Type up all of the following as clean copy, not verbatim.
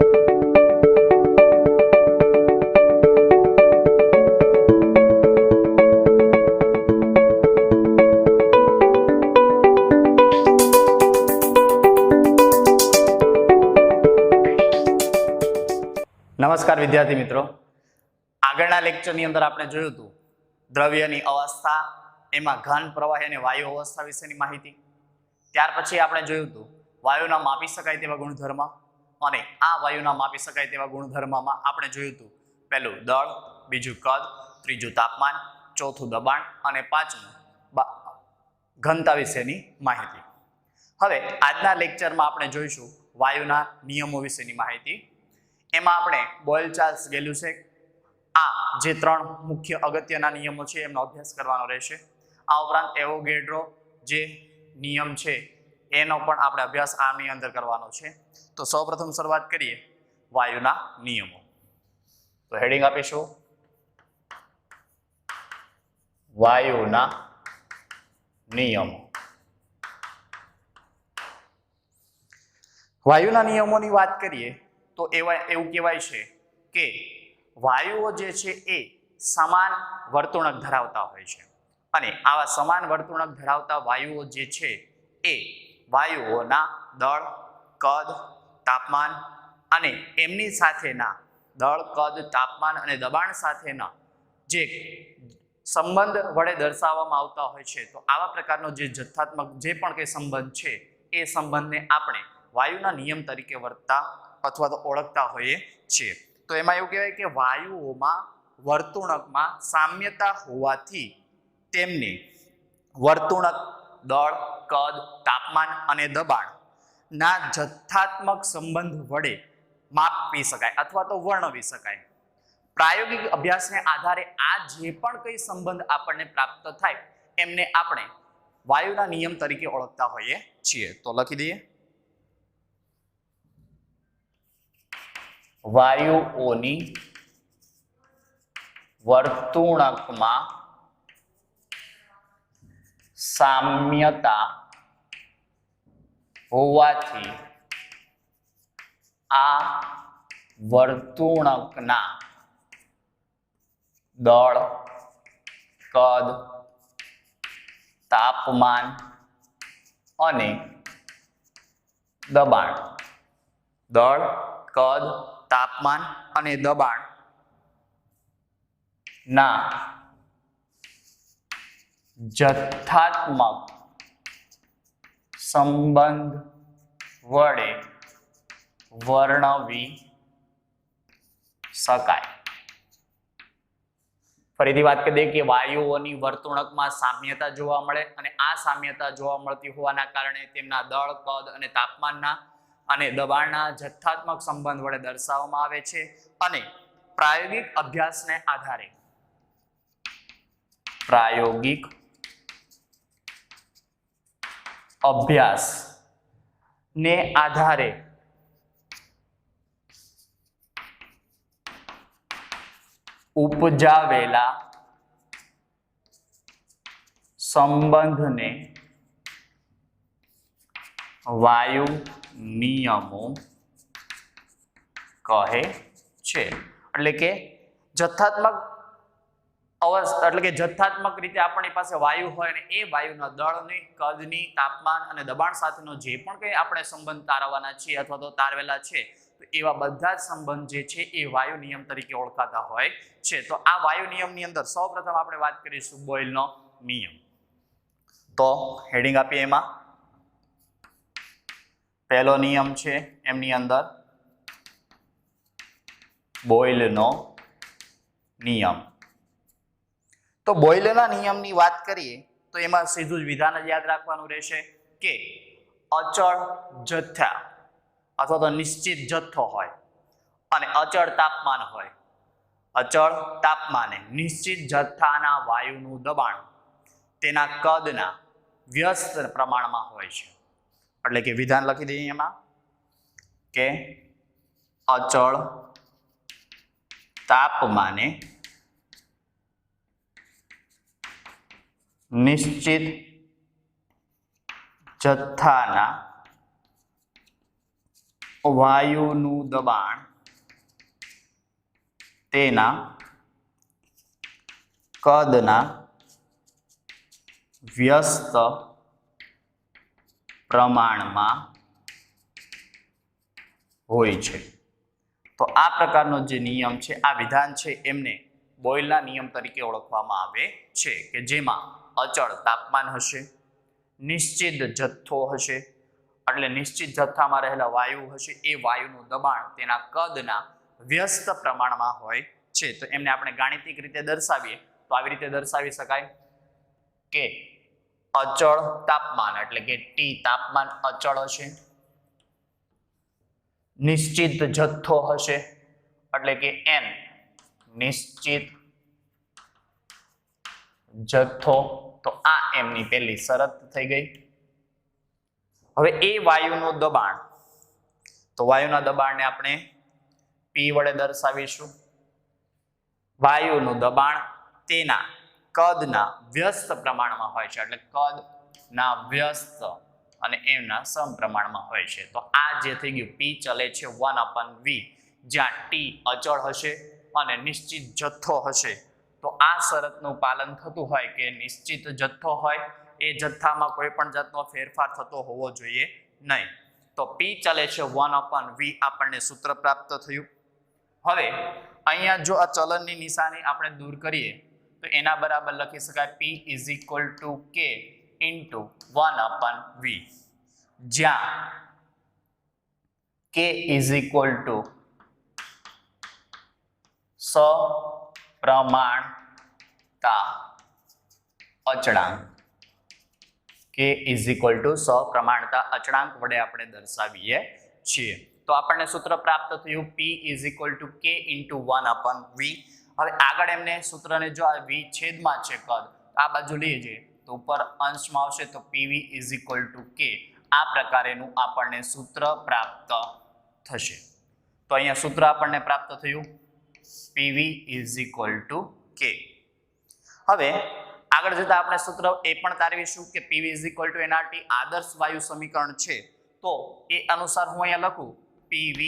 નમસ્કાર વિદ્યાર્થી મિત્રો, આગળના લેક્ચરની અંદર આપણે જોયું હતું દ્રવ્યની અવસ્થા, એમાં ઘન, પ્રવાહી અને વાયુ અવસ્થા વિશેની માહિતી. ત્યાર પછી આપણે જોયું હતું વાયુના માપી શકાય તેવા ગુણધર્મ, અને આ વાયુના માપી શકાય તેવા ગુણધર્મમાં આપણે જોયું હતું પહેલું દળ, બીજું કદ, ત્રીજું તાપમાન, ચોથું દબાણ અને પાંચમું ઘનતા વિશેની માહિતી. હવે આજના લેક્ચરમાં આપણે જોઈશું વાયુના નિયમો વિશેની માહિતી. એમાં આપણે બોયલ-ચાર્લ્સ ગેલ્યુસેક આ જે ત્રણ મુખ્ય અગત્યના નિયમો છે એમનો અભ્યાસ કરવાનો રહેશે. આ ઉપરાંત એવોગેડ્રો જે નિયમ છે એનો પણ આપણે અભ્યાસ આની અંદર કરવાનો છે. તો સૌપ્રથમ શરૂઆત કરીએ વાયુના નિયમો. તો હેડિંગ આપીશું વાયુના નિયમો. વાયુના નિયમોની વાત કરીએ તો એવું કહેવાય છે કે વાયુઓ જે છે એ સમાન વર્તુણક ધરાવતા હોય છે, અને આવા સમાન વર્તુણક ધરાવતા વાયુઓ જે છે એ વાયુઓના દળ, કદ, તાપમાન અને એમની સાથેના દળ, કદ, તાપમાન અને દબાણ સાથેના જે સંબંધ વડે દર્શાવવામાં આવતા હોય છે. તો આવા પ્રકારનો જે જથ્થાત્મક જે પણ કંઈ સંબંધ છે એ સંબંધને આપણે વાયુના નિયમ તરીકે વર્તતા અથવા તો ઓળખતા હોઈએ છીએ. તો એમાં એવું કહેવાય કે વાયુઓમાં વર્તુણકમાં સામ્યતા હોવાથી તેમને વર્તુણક, દળ, કદ, તાપમાન અને દબાણના જથ્થાત્મક સંબંધ વડે માપી શકાય અથવા તો વર્ણવી શકાય. પ્રાયોગિક અભ્યાસને આધારે આ જે પણ કંઈ સંબંધ આપણને પ્રાપ્ત થાય એમને આપણે વાયુના નિયમ તરીકે ઓળખતા હોઈએ છીએ. તો લખી દઈએ વાયુઓની વર્તુણકમાં સામ્યતા હોવાથી આ વર્તુણકના દળ, કદ, તાપમાન અને દબાણ, દળ, કદ, તાપમાન અને દબાણ ના જથ્થાત્મક સંબંધ વડે વર્ણવી શકાય. ફરીથી વાત કરી દઈએ કે વાયુઓની વર્તુણકમાં સામ્યતા જોવા મળે, અને આ સામ્યતા જોવા મળતી હોવાના કારણે તેમના દળ, કદ અને તાપમાનના અને દબાણના જથ્થાત્મક સંબંધ વડે દર્શાવવામાં આવે છે. અને પ્રાયોગિક અભ્યાસને આધારે ઉપજાવેલા સંબંધને વાયુ નિયમો કહે છે. એટલે કે જથ્થાત્મક રીતે આપણી પાસે વાયુ હોય અને એ વાયુના દળની, કદની, તાપમાન અને દબાણ સાથેનો જે પણ કંઈ આપણે સંબંધ તારવવાના છીએ અથવા તો તારવેલા છે, તો એવા બધા જ સંબંધ જે છે એ વાયુ નિયમ તરીકે ઓળખાતા હોય છે. તો આ વાયુ નિયમની અંદર સૌપ્રથમ આપણે વાત કરીશું બોયલનો નિયમ. તો હેડિંગ આપીએ એમાં પહેલો નિયમ છે એમની અંદર બોયલનો નિયમ. તો બોયલના નિયમની વાત કરીએ તો એમાં સીધું જ વિધાન જ યાદ રાખવાનું રહેશે કે અચળ જથ્થા અથવા તો નિશ્ચિત જથ્થો હોય અને અચળ તાપમાન હોય. અચળ તાપમાને નિશ્ચિત જથ્થાના વાયુનું દબાણ તેના કદના વ્યસ્ત પ્રમાણમાં હોય છે. એટલે કે વિધાન લખી દઈએ એમાં કે અચળ તાપમાને નિશ્ચિત જથ્થાના વાયુનું દબાણ તેના કદના વ્યસ્ત પ્રમાણમાં હોય છે. તો આ પ્રકારનો જે નિયમ છે, આ વિધાન છે, એમને બોયલના નિયમ તરીકે ઓળખવામાં આવે છે, કે જેમાં અચળ તાપમાન હશે, નિશ્ચિત જથ્થો હશે, એટલે નિશ્ચિત જથ્થામાં રહેલા વાયુ હશે, એ વાયુનું દબાણ તેના કદના વ્યસ્ત પ્રમાણમાં હોય છે. તો એમને આપણે ગાણિતિક રીતે દર્શાવીએ તો આવી રીતે દર્શાવી શકાય કે અચળ તાપમાન એટલે કે ટી તાપમાન અચળ હશે, નિશ્ચિત જથ્થો હશે એટલે કે એન નિશ્ચિત જથ્થો. તો આ એમની પહેલી શરત થઈ ગઈ. હવે એ વાયુનું દબાણ, તો વાયુના દબાણને આપણે પી વડે દર્શાવીશું. વાયુનું દબાણ તેના કદના વ્યસ્ત પ્રમાણમાં હોય છે, એટલે કદના વ્યસ્ત અને એમના સમપ્રમાણમાં હોય છે. તો આ જે થઈ ગયું પી ચલે છે 1/v, જ્યાં ટી અચળ હશે અને નિશ્ચિત જથ્થો હશે. તો આ શરતનું પાલન થતું હોય કે નિશ્ચિત જથ્થો હોય એ જથ્થામાં કોઈ પણ જાતનો ફેરફાર થતો હોવો જોઈએ નહીં. તો પી ચલે છે 1/v આપણને સૂત્ર પ્રાપ્ત થયું. હવે અહીંયા જો આ ચલનની નિશાની આપણે દૂર કરીએ તો એના બરાબર લખી શકાય P = K × 1/v, જ્યાં K = સપ્રમાણતા અચળાંક. K = સપ્રમાણતા અચળાંક વડે આપણે દર્શાવીએ છીએ. તો આપણને સૂત્ર પ્રાપ્ત થયું P = K × 1/v. હવે આગળ એમને સૂત્રને જો આ v છેદમાં છે કદ આ બાજુ લઈએ જઈએ તો ઉપર અંશમાં આવશે તો PV = K. આ પ્રકારેનું આપણને સૂત્ર પ્રાપ્ત થશે. તો અહીંયા સૂત્ર આપણને પ્રાપ્ત થયું PV = K. હવે આગળ જતા આપણે સૂત્ર એ પણ તારવીશું કે PV = nRT આદર્શ વાયુ સમીકરણ છે. તો એ અનુસાર હું અહીંયા લખું PV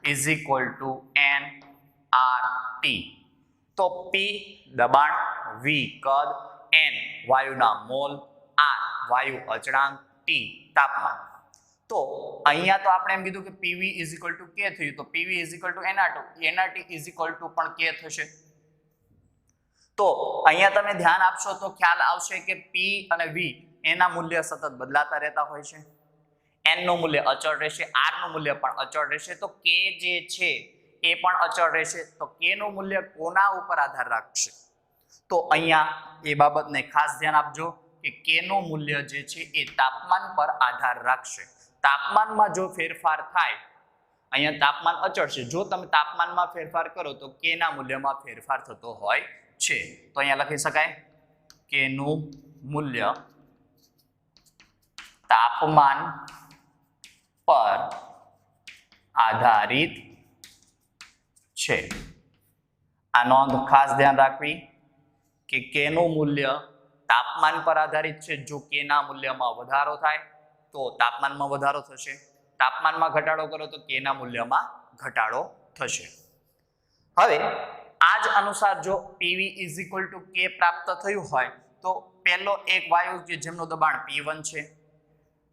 = nRT. તો P દબાણ, V કદ, N વાયુના મોલ, R વાયુ અચળાંક, T તાપમાન. તો અહીંયા તો આપણે એમ કીધું કે PV = K થયું, તો PV = nRT પણ K થશે. તો અહીંયા તમે ધ્યાન આપશો તો ખ્યાલ આવશે કે P અને V એના મૂલ્ય સતત બદલાતા રહેતા હોય છે. N નું મૂલ્ય અચળ રહેશે, R નું મૂલ્ય પણ અચળ રહેશે, તો K જે છે એ પણ અચળ રહેશે. તો K નું મૂલ્ય કોના ઉપર આધાર રાખશે? તો અહીંયા એ બાબતને ખાસ ધ્યાન આપજો કે K નું મૂલ્ય જે છે એ તાપમાન પર આધાર રાખશે. તાપમાનમાં જો ફેરફાર થાય, અહીંયા તાપમાન અચળ છે, જો તમે તાપમાનમાં ફેરફાર કરો તો K ના મૂલ્યમાં ફેરફાર થતો હોય છે. તો અહીંયા લખી શકાય K નું મૂલ્ય તાપમાન પર આધારિત છે. આ નોંધ ખાસ ધ્યાન રાખવી કે K નું મૂલ્ય તાપમાન પર આધારિત છે. જો K ના મૂલ્યમાં વધારો થાય તો તાપમાનમાં વધારો થશે, તાપમાનમાં ઘટાડો કરો તો K ના મૂલ્યમાં ઘટાડો થશે. હવે આ જ અનુસાર જો PV = K પ્રાપ્ત થયું હોય તો પહેલો એક વાયુ કે જેમનું દબાણ P1 છે,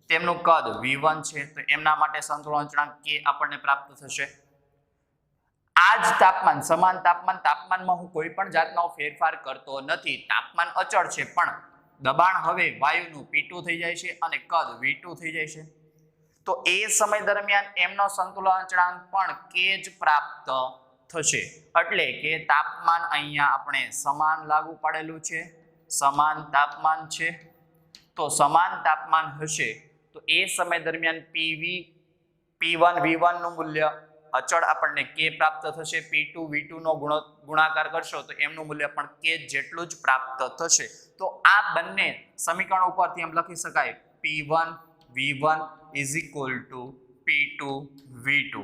તેમનું કદ V1 છે, તો એમના માટે સંતુલન અચળાંક K આપણને પ્રાપ્ત થશે. આ જ તાપમાન, સમાન તાપમાનમાં હું કોઈ પણ જાતનો ફેરફાર કરતો નથી, તાપમાન અચળ છે, પણ દબાણ હવે વાયુનું P2 થઈ જાય છે અને કદ V2 થઈ જાય છે. તો એ સમય દરમિયાન એમનો સંતુલન અચળાંક પણ K જ પ્રાપ્ત થશે. એટલે કે તાપમાન અહીંયા આપણે સમાન લાગુ પાડેલું છે, સમાન તાપમાન છે. તો સમાન તાપમાન હશે તો એ સમય દરમિયાન P1 V1 નું મૂલ્ય અચળ આપણને K પ્રાપ્ત થશે. P2 V2 નો ગુણાકાર કરશો તો એમનું મૂલ્ય પણ K જેટલું જ પ્રાપ્ત થશે. તો આ બંને સમીકરણ ઉપરથી એમ લખી શકાય P1 V1 = P2 V2.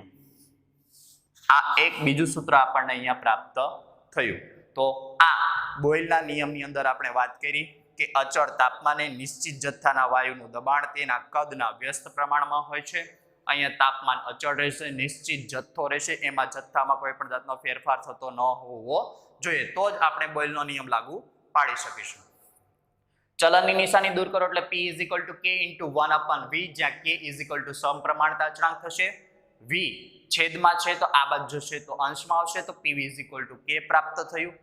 આ એક બીજું સૂત્ર આપણને અહીંયા પ્રાપ્ત થયું. તો આ બોયલના નિયમની અંદર આપણે વાત કરી કે અચળ તાપમાને નિશ્ચિત જથ્થાના વાયુનું દબાણ તેના કદના વ્યસ્ત પ્રમાણમાં હોય છે અહીંયા તાપમાન અચળ રહેશે, નિશ્ચિત જથ્થો રહેશે, એમાં જથ્થામાં કોઈ પણ જાતનો ફેરફાર થતો ન હોવો જોઈએ, તો જ આપણે બોયલનો નિયમ લાગુ પાડી શકીશું. ચલનની નિશાની દૂર કરો એટલે P = K × 1/V, જ્યાં K = સમપ્રમાણતા અચળાંક થશે. V છેદમાં છે તો આ બાજુ જશે તો અંશમાં આવશે, તો PV = K પ્રાપ્ત થયું.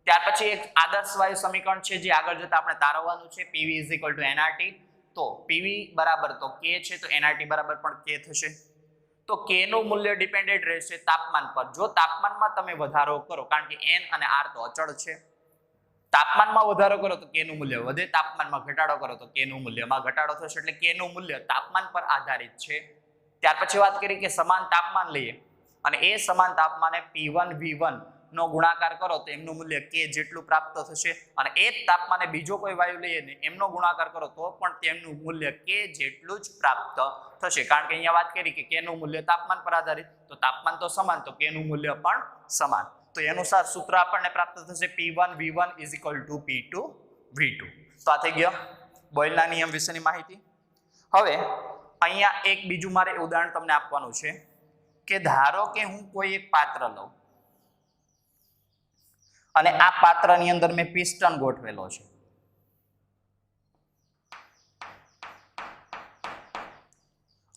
ત્યાર પછી એક આદર્શ વાયુ સમીકરણ છે જે આગળ જતા આપણે તારવવાનું છે. PV = nRT, તો PV બરાબર તો K છે તો nRT બરાબર પણ K થશે. તો K નું મૂલ્ય ડિપેન્ડન્ટ રહેશે તાપમાન પર. જો તાપમાનમાં તમે વધારો કરો, કારણ કે N અને R તો અચળ છે, તાપમાનમાં વધારો કરો તો K નું મૂલ્ય વધે, તાપમાનમાં ઘટાડો કરો તો K નું મૂલ્યમાં ઘટાડો થશે, એટલે K નું મૂલ્ય તાપમાન પર આધારિત છે. ત્યાર પછી વાત કરી કે સમાન તાપમાન લઈએ અને એ સમાન તાપમાને P1 V1 નો ગુણાકાર કરો તો એમનું મૂલ્ય K જેટલું પ્રાપ્ત થશે, અને એ જ તાપમાને બીજો કોઈ વાયુ લઈએ ને એમનો ગુણાકાર કરો તો પણ તેમનું મૂલ્ય K જેટલું જ પ્રાપ્ત થશે. કારણ કે અહીંયા વાત કરી કે K નું મૂલ્ય તાપમાન પર આધારિત, તો તાપમાન તો સમાન તો K નું મૂલ્ય પણ સમાન. તો એ અનુસાર સૂત્ર આપણને પ્રાપ્ત થશે P1 V1 = P2 V2. તો આ થઈ ગયો બોયલના નિયમ વિશેની માહિતી. હવે અહીંયા એક બીજું મારે ઉદાહરણ તમને આપવાનું છે કે ધારો કે હું કોઈ એક પાત્ર લઉં અને આ પાત્રની અંદર મેં પિસ્ટન ગોઠવેલો છે.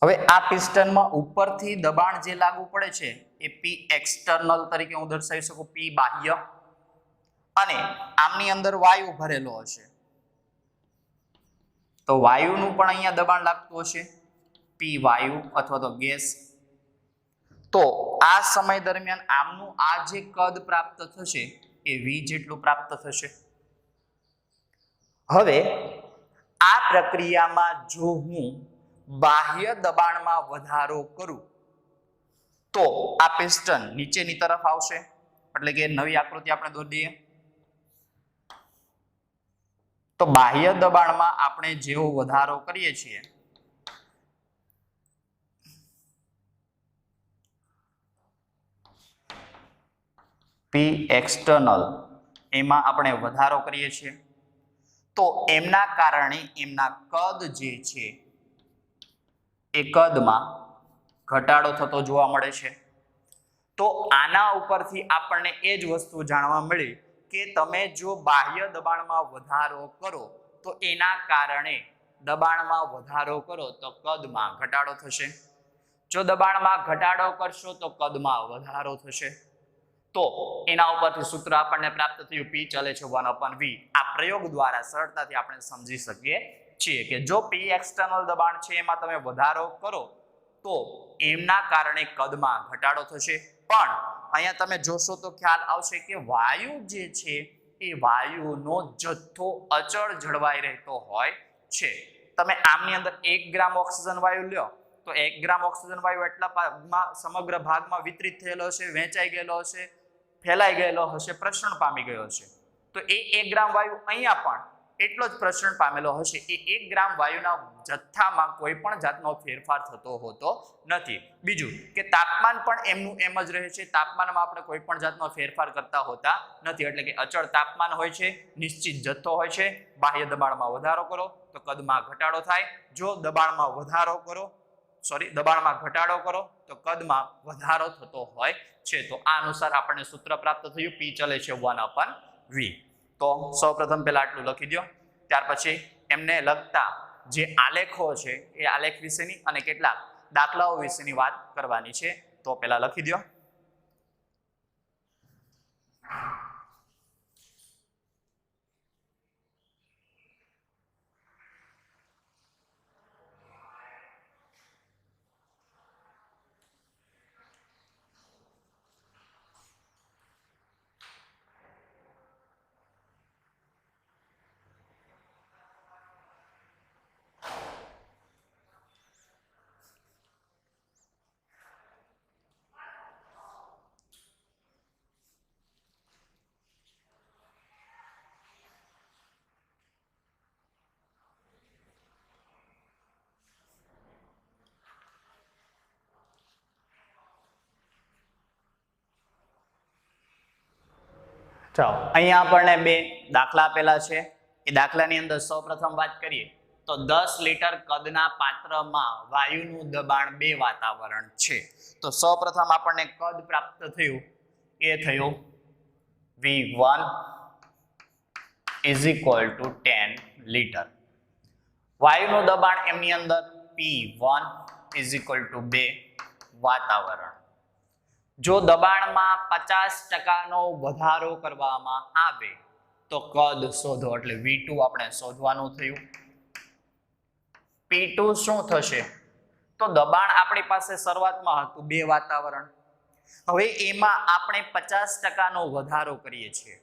હવે આ પિસ્ટનમાં ઉપરથી દબાણ જે લાગુ પડે છે એ P એક્સટર્નલ તરીકે હું દર્શાવી શકું, P બાહ્ય, અને આમની અંદર વાયુ ભરેલો હશે તો વાયુનું પણ અહીંયા દબાણ લાગતું હશે, P વાયુ અથવા તો ગેસ. તો આ સમય દરમિયાન આમનું આ જે કદ પ્રાપ્ત થશે એ V જેટલું પ્રાપ્ત થશે. હવે આ પ્રક્રિયામાં જો હું બાહ્ય દબાણમાં વધારો કરું તો આ પિસ્ટન નીચેની તરફ આવશે, એટલે કે નવી આકૃતિ આપણે દોરી દઈએ. તો બાહ્ય દબાણમાં આપણે જેવો વધારો કરીએ છીએ P એક્સટર્નલ, એમાં આપણે વધારો કરીએ છીએ તો એમના કારણે એમના કદ જે છે એ કદમાં ઘટાડો થતો જોવા મળે છે. તો આના ઉપરથી આપણને એ જ વસ્તુ જાણવા મળી કે તમે જો બાહ્ય દબાણમાં વધારો કરો તો એના કારણે દબાણમાં વધારો કરો તો કદમાં ઘટાડો થશે, જો દબાણમાં ઘટાડો કરશો તો કદમાં વધારો થશે. તો એના ઉપરથી સૂત્ર આપણને પ્રાપ્ત થયું P ચલે છે 1/V. આ પ્રયોગ દ્વારા સરળતાથી આપણે સમજી શકીએ છીએ કે જો P એક્સટર્નલ દબાણ છે એમાં તમે વધારો કરો તો એમના કારણે કદમાં ઘટાડો થશે. પણ અહીંયા તમે જોશો તો ખ્યાલ આવશે કે વાયુ જે છે એ વાયુનો જથ્થો અચળ જળવાઈ રહેતો હોય છે. તમે આમની અંદર 1 ગ્રામ ઓક્સિજન વાયુ લ્યો તો 1 ગ્રામ ઓક્સિજન વાયુ એટલા સમગ્ર ભાગમાં વિતરિત થયેલો હશે, વહેંચાઈ ગયેલો હશે, ફેલાઈ ગયેલો હશે, પ્રસરણ પામી ગયો હશે. તો એ 1 ગ્રામ વાયુ અહીંયા પણ એટલો જ પ્રસરણ પામેલો હશે. એ 1 ગ્રામ વાયુના જથ્થામાં કોઈ પણ જાતનો ફેરફાર થતો હોતો નથી. બીજું કે તાપમાન પણ એમનું એમ જ રહે છે, તાપમાનમાં આપણે કોઈ પણ જાતનો ફેરફાર કરતા હોતા નથી, એટલે કે અચળ તાપમાન હોય છે, નિશ્ચિત જથ્થો હોય છે. બાહ્ય દબાણમાં વધારો કરો તો કદમાં ઘટાડો થાય, જો દબાણમાં ઘટાડો કરો તો કદમાં વધારો થતો હોય છે. તો આ અનુસાર આપણને સૂત્ર પ્રાપ્ત થયું P ચલે છે 1/V. તો સૌપ્રથમ પહેલા આટલું લખી દો, ત્યાર પછી એમને લગતા જે આલેખો છે એ આલેખ વિશેની અને કેટલાક દાખલાઓ વિશેની વાત કરવાની છે. તો પહેલા લખી દો. ચાલો અહીંયા આપણને 2 દાખલા આપેલા છે. એ દાખલાની અંદર સૌપ્રથમ વાત કરીએ તો તો 10 લીટર કદના પાત્રમાં વાયુનું દબાણ 2 વાતાવરણ છે. તો સૌપ્રથમ આપણને કદ પ્રાપ્ત થયું એ થયું V1 is equal to 10 litre. વાયુનું દબાણ એમની અંદર P1 is equal to 2 વાતાવરણ. જો દબાણમાં 50% નો વધારો કરવામાં આવે તો કદ શોધો, એટલે V2 આપણે શોધવાનું થયું. P2 શું થશે? તો દબાણ આપણી પાસે શરૂઆતમાં હતું 2 વાતાવરણ. હવે એમાં આપણે 50% નો વધારો કરીએ છીએ.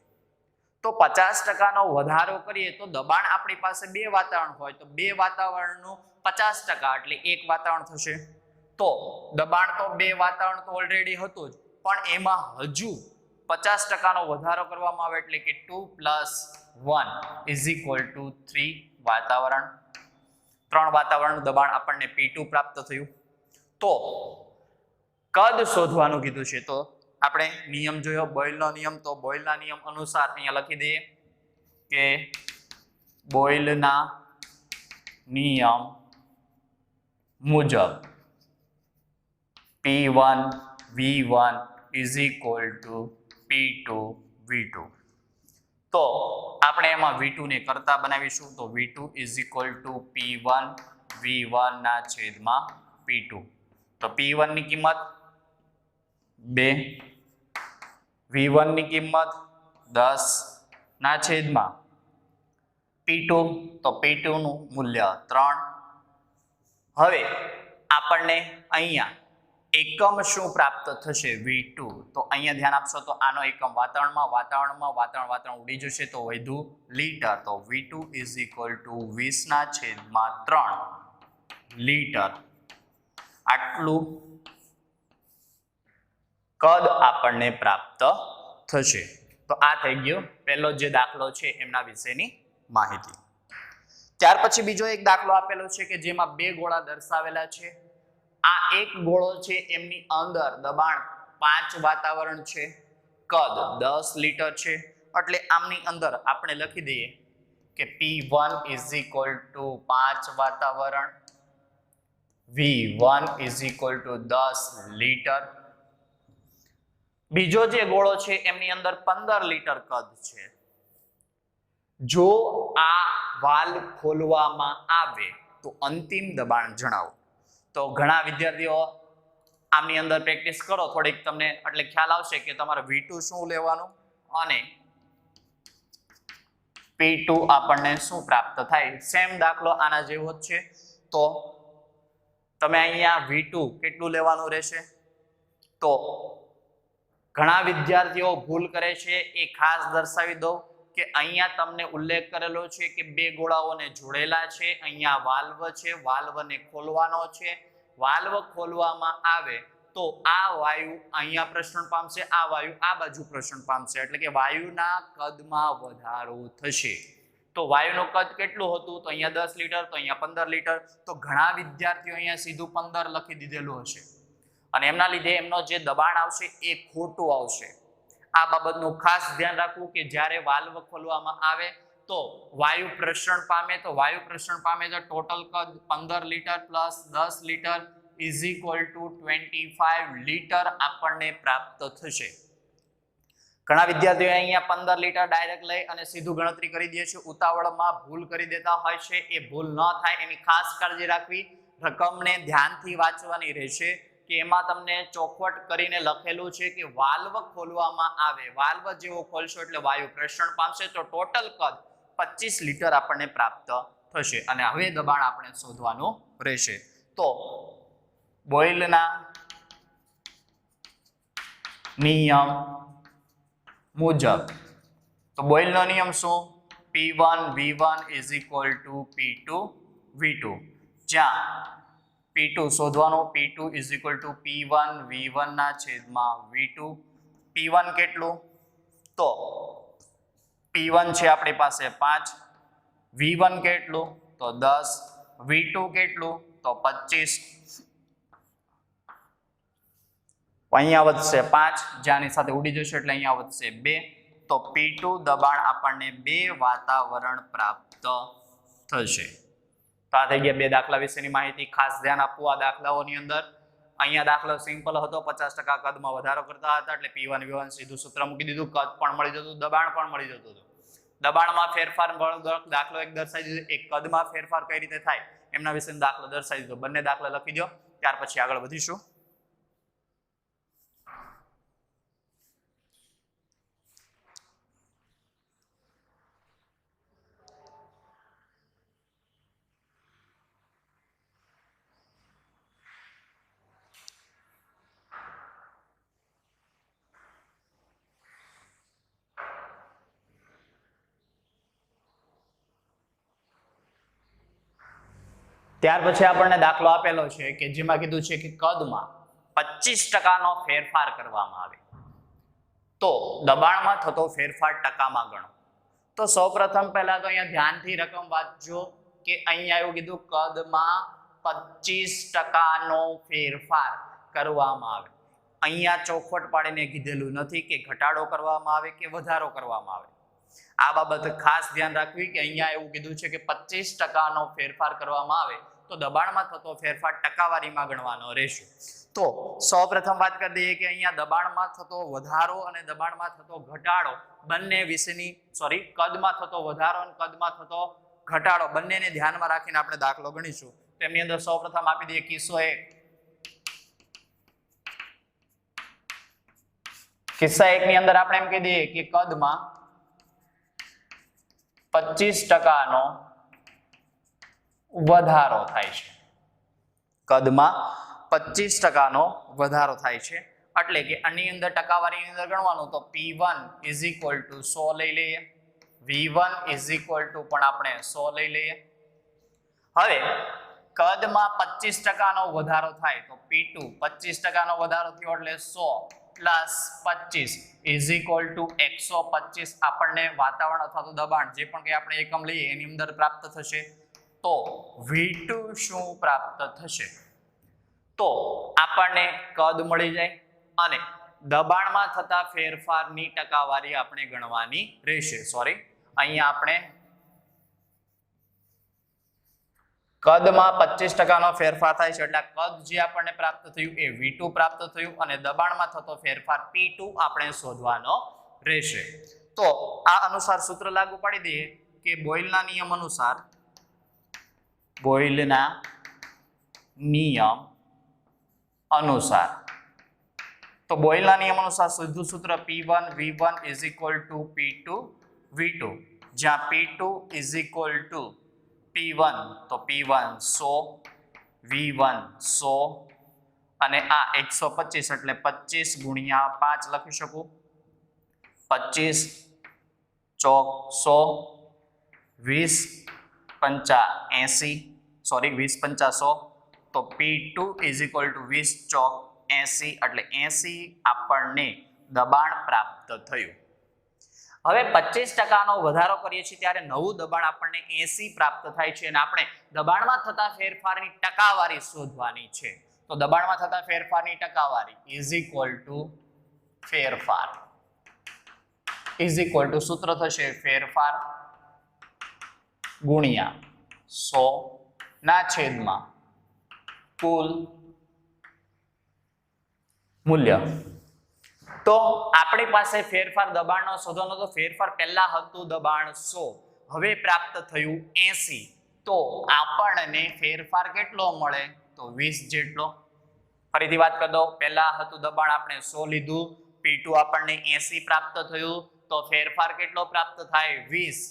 તો 50% નો વધારો કરીએ તો દબાણ આપણી પાસે 2 વાતાવરણ હોય તો 2 વાતાવરણનું 50% એટલે 1 વાતાવરણ થશે. તો દબાણ તો 2 વાતાવરણ તો ઓલરેડી હતું જ, પણ એમાં હજુ 50% નો વધારો કરવામાં આવે એટલે કે 2 + 1 is equal to 3 વાતાવરણ. 3 વાતાવરણનું દબાણ આપણને P2 પ્રાપ્ત થયું. તો કદ શોધવાનું કીધું છે, તો આપણે નિયમ જોયો બોયલનો નિયમ. તો બોયલના નિયમ અનુસાર અહીંયા લખી દઈએ કે બોયલના નિયમ મુજબ P1 V1 is equal to P2 V2. તો આપણે એમાં V2 ને કરતા બનાવીશું. તો V2 is equal to P1 V1 ના છેદમાં P2. તો P1 ની કિંમત 2, V1 ની કિંમત 10 ના છેદમાં P2. તો P2 નું મૂલ્ય 3. હવે આપણને અહીંયા એકમ શું પ્રાપ્ત થશે? V2. તો અહીંયા ધ્યાન આપશો તો આનો એકમ વાતાવરણ ઉડી જશે તો વધ્યું લીટર. તો V2 is equal to 20/3 litre. આટલું કદ આપણને પ્રાપ્ત થશે. તો આ થઈ ગયો પહેલો જે દાખલો છે એમના વિશેની માહિતી. ત્યાર પછી બીજો એક દાખલો આપેલો છે કે જેમાં 2 ગોળા દર્શાવેલા છે. આ એક ગોળો છે, એમની અંદર દબાણ 5 વાતાવરણ છે, કદ 10 લીટર છે. એટલે આમની અંદર આપણે લખી દઈએ કે P1 is equal to 5 વાતાવરણ, V1 is equal to 10 litre. બીજો જે ગોળો છે એમની અંદર 15 લીટર કદ છે. જો આ વાલ્વ ખોલવામાં આવે તો અંતિમ દબાણ જણાવો. તો ઘણા વિદ્યાર્થીઓ આમની અંદર પ્રેક્ટિસ કરો થોડીક, તમને એટલે ખ્યાલ આવશે કે તમારે V2 શું લેવાનું અને P2 આપણને શું પ્રાપ્ત થાય. સેમ દાખલો આના જેવો જ છે. તો તમે અહીંયા V2 કેટલું લેવાનું રહેશે? તો ઘણા વિદ્યાર્થીઓ ભૂલ કરે છે, એ ખાસ દર્શાવી દો કે અહીંયા તમને ઉલ્લેખ કરેલો છે કે 2 ગોળાઓને જોડેલા છે. અહીંયા વાલ્વ છે, વાલ્વને ખોલવાનો છે. વાલ્વ ખોલવામાં આવે તો આ વાયુ અહીંયા પ્રસરણ પામશે, આ વાયુ આ બાજુ પ્રસરણ પામશે, એટલે કે વાયુના કદમાં વધારો થશે. તો વાયુનું કદ કેટલું હતું? તો અહીંયા 10 લીટર, તો અહીંયા 15 લીટર. તો ઘણા વિદ્યાર્થીઓ અહીંયા સીધું 15 લખી દીધેલું હશે અને એમના લીધે એમનો જે દબાણ આવશે એ ખોટું આવશે. આ બાબતનું ખાસ ધ્યાન રાખવું કે જ્યારે વાલ્વ ખોલવામાં આવે તો વાયુ પ્રસરણ પામે, તો વાયુ પ્રસરણ પામે તો ટોટલ કદ 15 litre plus 10 litre is equal to 25 litre આપણને પ્રાપ્ત થશે. ઘણા વિદ્યાર્થીઓ અહીંયા 15 લીટર ડાયરેક્ટ લઈ અને સીધું ગણતરી કરી દે છે, ઉતાવળમાં ભૂલ કરી દેતા હોય છે. એ ભૂલ ન થાય એની ખાસ કાળજી રાખવી. રકમને ધ્યાનથી વાંચવાની રહેશે કે એમાં તમને ચોખવટ કરીને લખેલું છે કે વાલ્વ ખોલવામાં આવે, વાલ્વ જેવો ખોલશો એટલે વાયુ પ્રસરણ પામશે તો ટોટલ કદ 25 લીટર આપણને પ્રાપ્ત થશે. અને હવે દબાણ આપણે શોધવાનું રહેશે. તો બોયલના નિયમ મુજબ, તો બોયલનો નિયમ શું? P1 V1 is equal to P2 V2. જ્યાં P2 શોધવાનો, P2 is equal to P1 V1 ના છેદમાં V2. P1 કેટલું? તો P1 છે આપણી પાસે 5, V1 કેટલું? તો 10, V2 કેટલું? તો 25. અહીંયા વધશે 5, જ્યાંની સાથે ઉડી જશે એટલે અહીંયા વધશે 2. તો P2 દબાણ આપણને 2 વાતાવરણ પ્રાપ્ત થશે. તો આ થઈ ગયા બે દાખલા વિશેની માહિતી. ખાસ ધ્યાન આપવું આ દાખલાઓની અંદર. અહીંયા દાખલો સિમ્પલ હતો, 50% કદમાં વધારો કરતા હતા એટલે P1 V1 સીધું સૂત્ર મૂકી દીધું, કદ પણ મળી જતું, દબાણ પણ મળી જતું હતું. દબાણમાં ફેરફાર દાખલો એક દર્શાવી દીધો, એક કદમાં ફેરફાર કઈ રીતે થાય એમના વિશેનો દાખલો દર્શાવી દીધો. બંને દાખલા લખી દો, ત્યાર પછી આગળ વધીશું. ત્યાર પછી આપણને દાખલો આપેલો છે કે જેમાં કીધું છે કે કદમાં 25% ફેરફાર કરવામાં આવે તો દબાણમાં થતો ફેરફાર ટકામાં ગણો. તો સૌપ્રથમ પહેલા તો અહીંયા ધ્યાનથી રકમ વાંચજો કે અહીંયા એવું કીધું કદમાં 25% ફેરફાર કરવામાં આવે. અહીંયા ચોખવટ પાડીને કીધેલું નથી કે ઘટાડો કરવામાં આવે કે વધારો કરવામાં આવે. આ બાબત ખાસ ધ્યાન રાખવી કે અહીંયા એવું કીધું છે કે 25% ફેરફાર કરવામાં આવે તો દબાણમાં થતો ફેરફાર ટકાવારીમાં ગણવાનો રહેશે. તો સૌપ્રથમ વાત કરી દઈએ કે અહીંયા દબાણમાં થતો વધારો અને દબાણમાં થતો ઘટાડો બંને વિશેની કદમાં થતો વધારો અને કદમાં થતો ઘટાડો બંનેને ધ્યાનમાં રાખીને આપણે દાખલો ગણીશું. તેમની અંદર સૌપ્રથમ આપી દઈએ કિસ્સો 1. કિસ્સા 1 ની અંદર આપણે એમ કહી દઈએ કે કદમાં 25% વધારો થાય છે. કદમાં 25% વધારો થાય છે એટલે કે આની અંદર ટકાવારીની અંદર ગણવાનું તો P1 100 લઈ લઈએ, V1 પણ આપણે 100 લઈ લઈએ. હવે કદમાં 25% વધારો થાય તો P2 25% વધારો થયો એટલે 100 પ્લસ 25 125 આપણને વાતાવરણ અથવા તો દબાણ જે પણ કે આપણે એકમ લઈએ એની અંદર પ્રાપ્ત થશે. તો V2 શું પ્રાપ્ત થશે? તો આપણને કદ મળી જાય અને દબાણમાં થતા ફેરફારની ટકાવારી આપણે ગણવાની રહેશે. અહીંયા આપણે કદમાં 25% ફેરફાર થાય છે એટલે કદ જે આપણને પ્રાપ્ત થયું એ V2 પ્રાપ્ત થયું અને દબાણમાં થતો ફેરફાર P2 આપણે શોધવાનો રહેશે. તો આ અનુસાર સૂત્ર લાગુ પાડી દઈએ કે બોયલના નિયમ અનુસાર તો બોયલના નિયમ અનુસાર સીધું સૂત્ર P1 V1 P2 V2 જ્યાં P2 P1 તો P1 100 V1 100 અને આ 125 એટલે 25 ગુણ્યા 5 લખી શકું. 25 ચોક 100 20 5 100 તો P2 20 ચોક 80 એટલે 80 આપણને દબાણ પ્રાપ્ત થયું. હવે 25% વધારો કરીએ છીએ ત્યારે નવું દબાણ આપણને 80 પ્રાપ્ત થાય છે અને આપણે દબાણમાં થતા ફેરફારની ટકાવારી શોધવાની છે. તો દબાણમાં થતા ફેરફારની ટકાવારી ફેરફાર સૂત્ર થશે ફેરફાર ગુણ્યા 100 ના છેદમાં કુલ મૂલ્ય. તો આપણી પાસે ફેરફાર દબાણનો શોધવાનો તો ફેરફાર પહેલા હતું દબાણ 100 હવે પ્રાપ્ત થયું 80 તો આપણને ફેરફાર કેટલો મળે તો 20 જેટલો. ફરીથી વાત કરી દો, પહેલા હતું દબાણ આપણે 100 લીધું, P2 આપણને 80 પ્રાપ્ત થયું તો ફેરફાર કેટલો પ્રાપ્ત થાય 20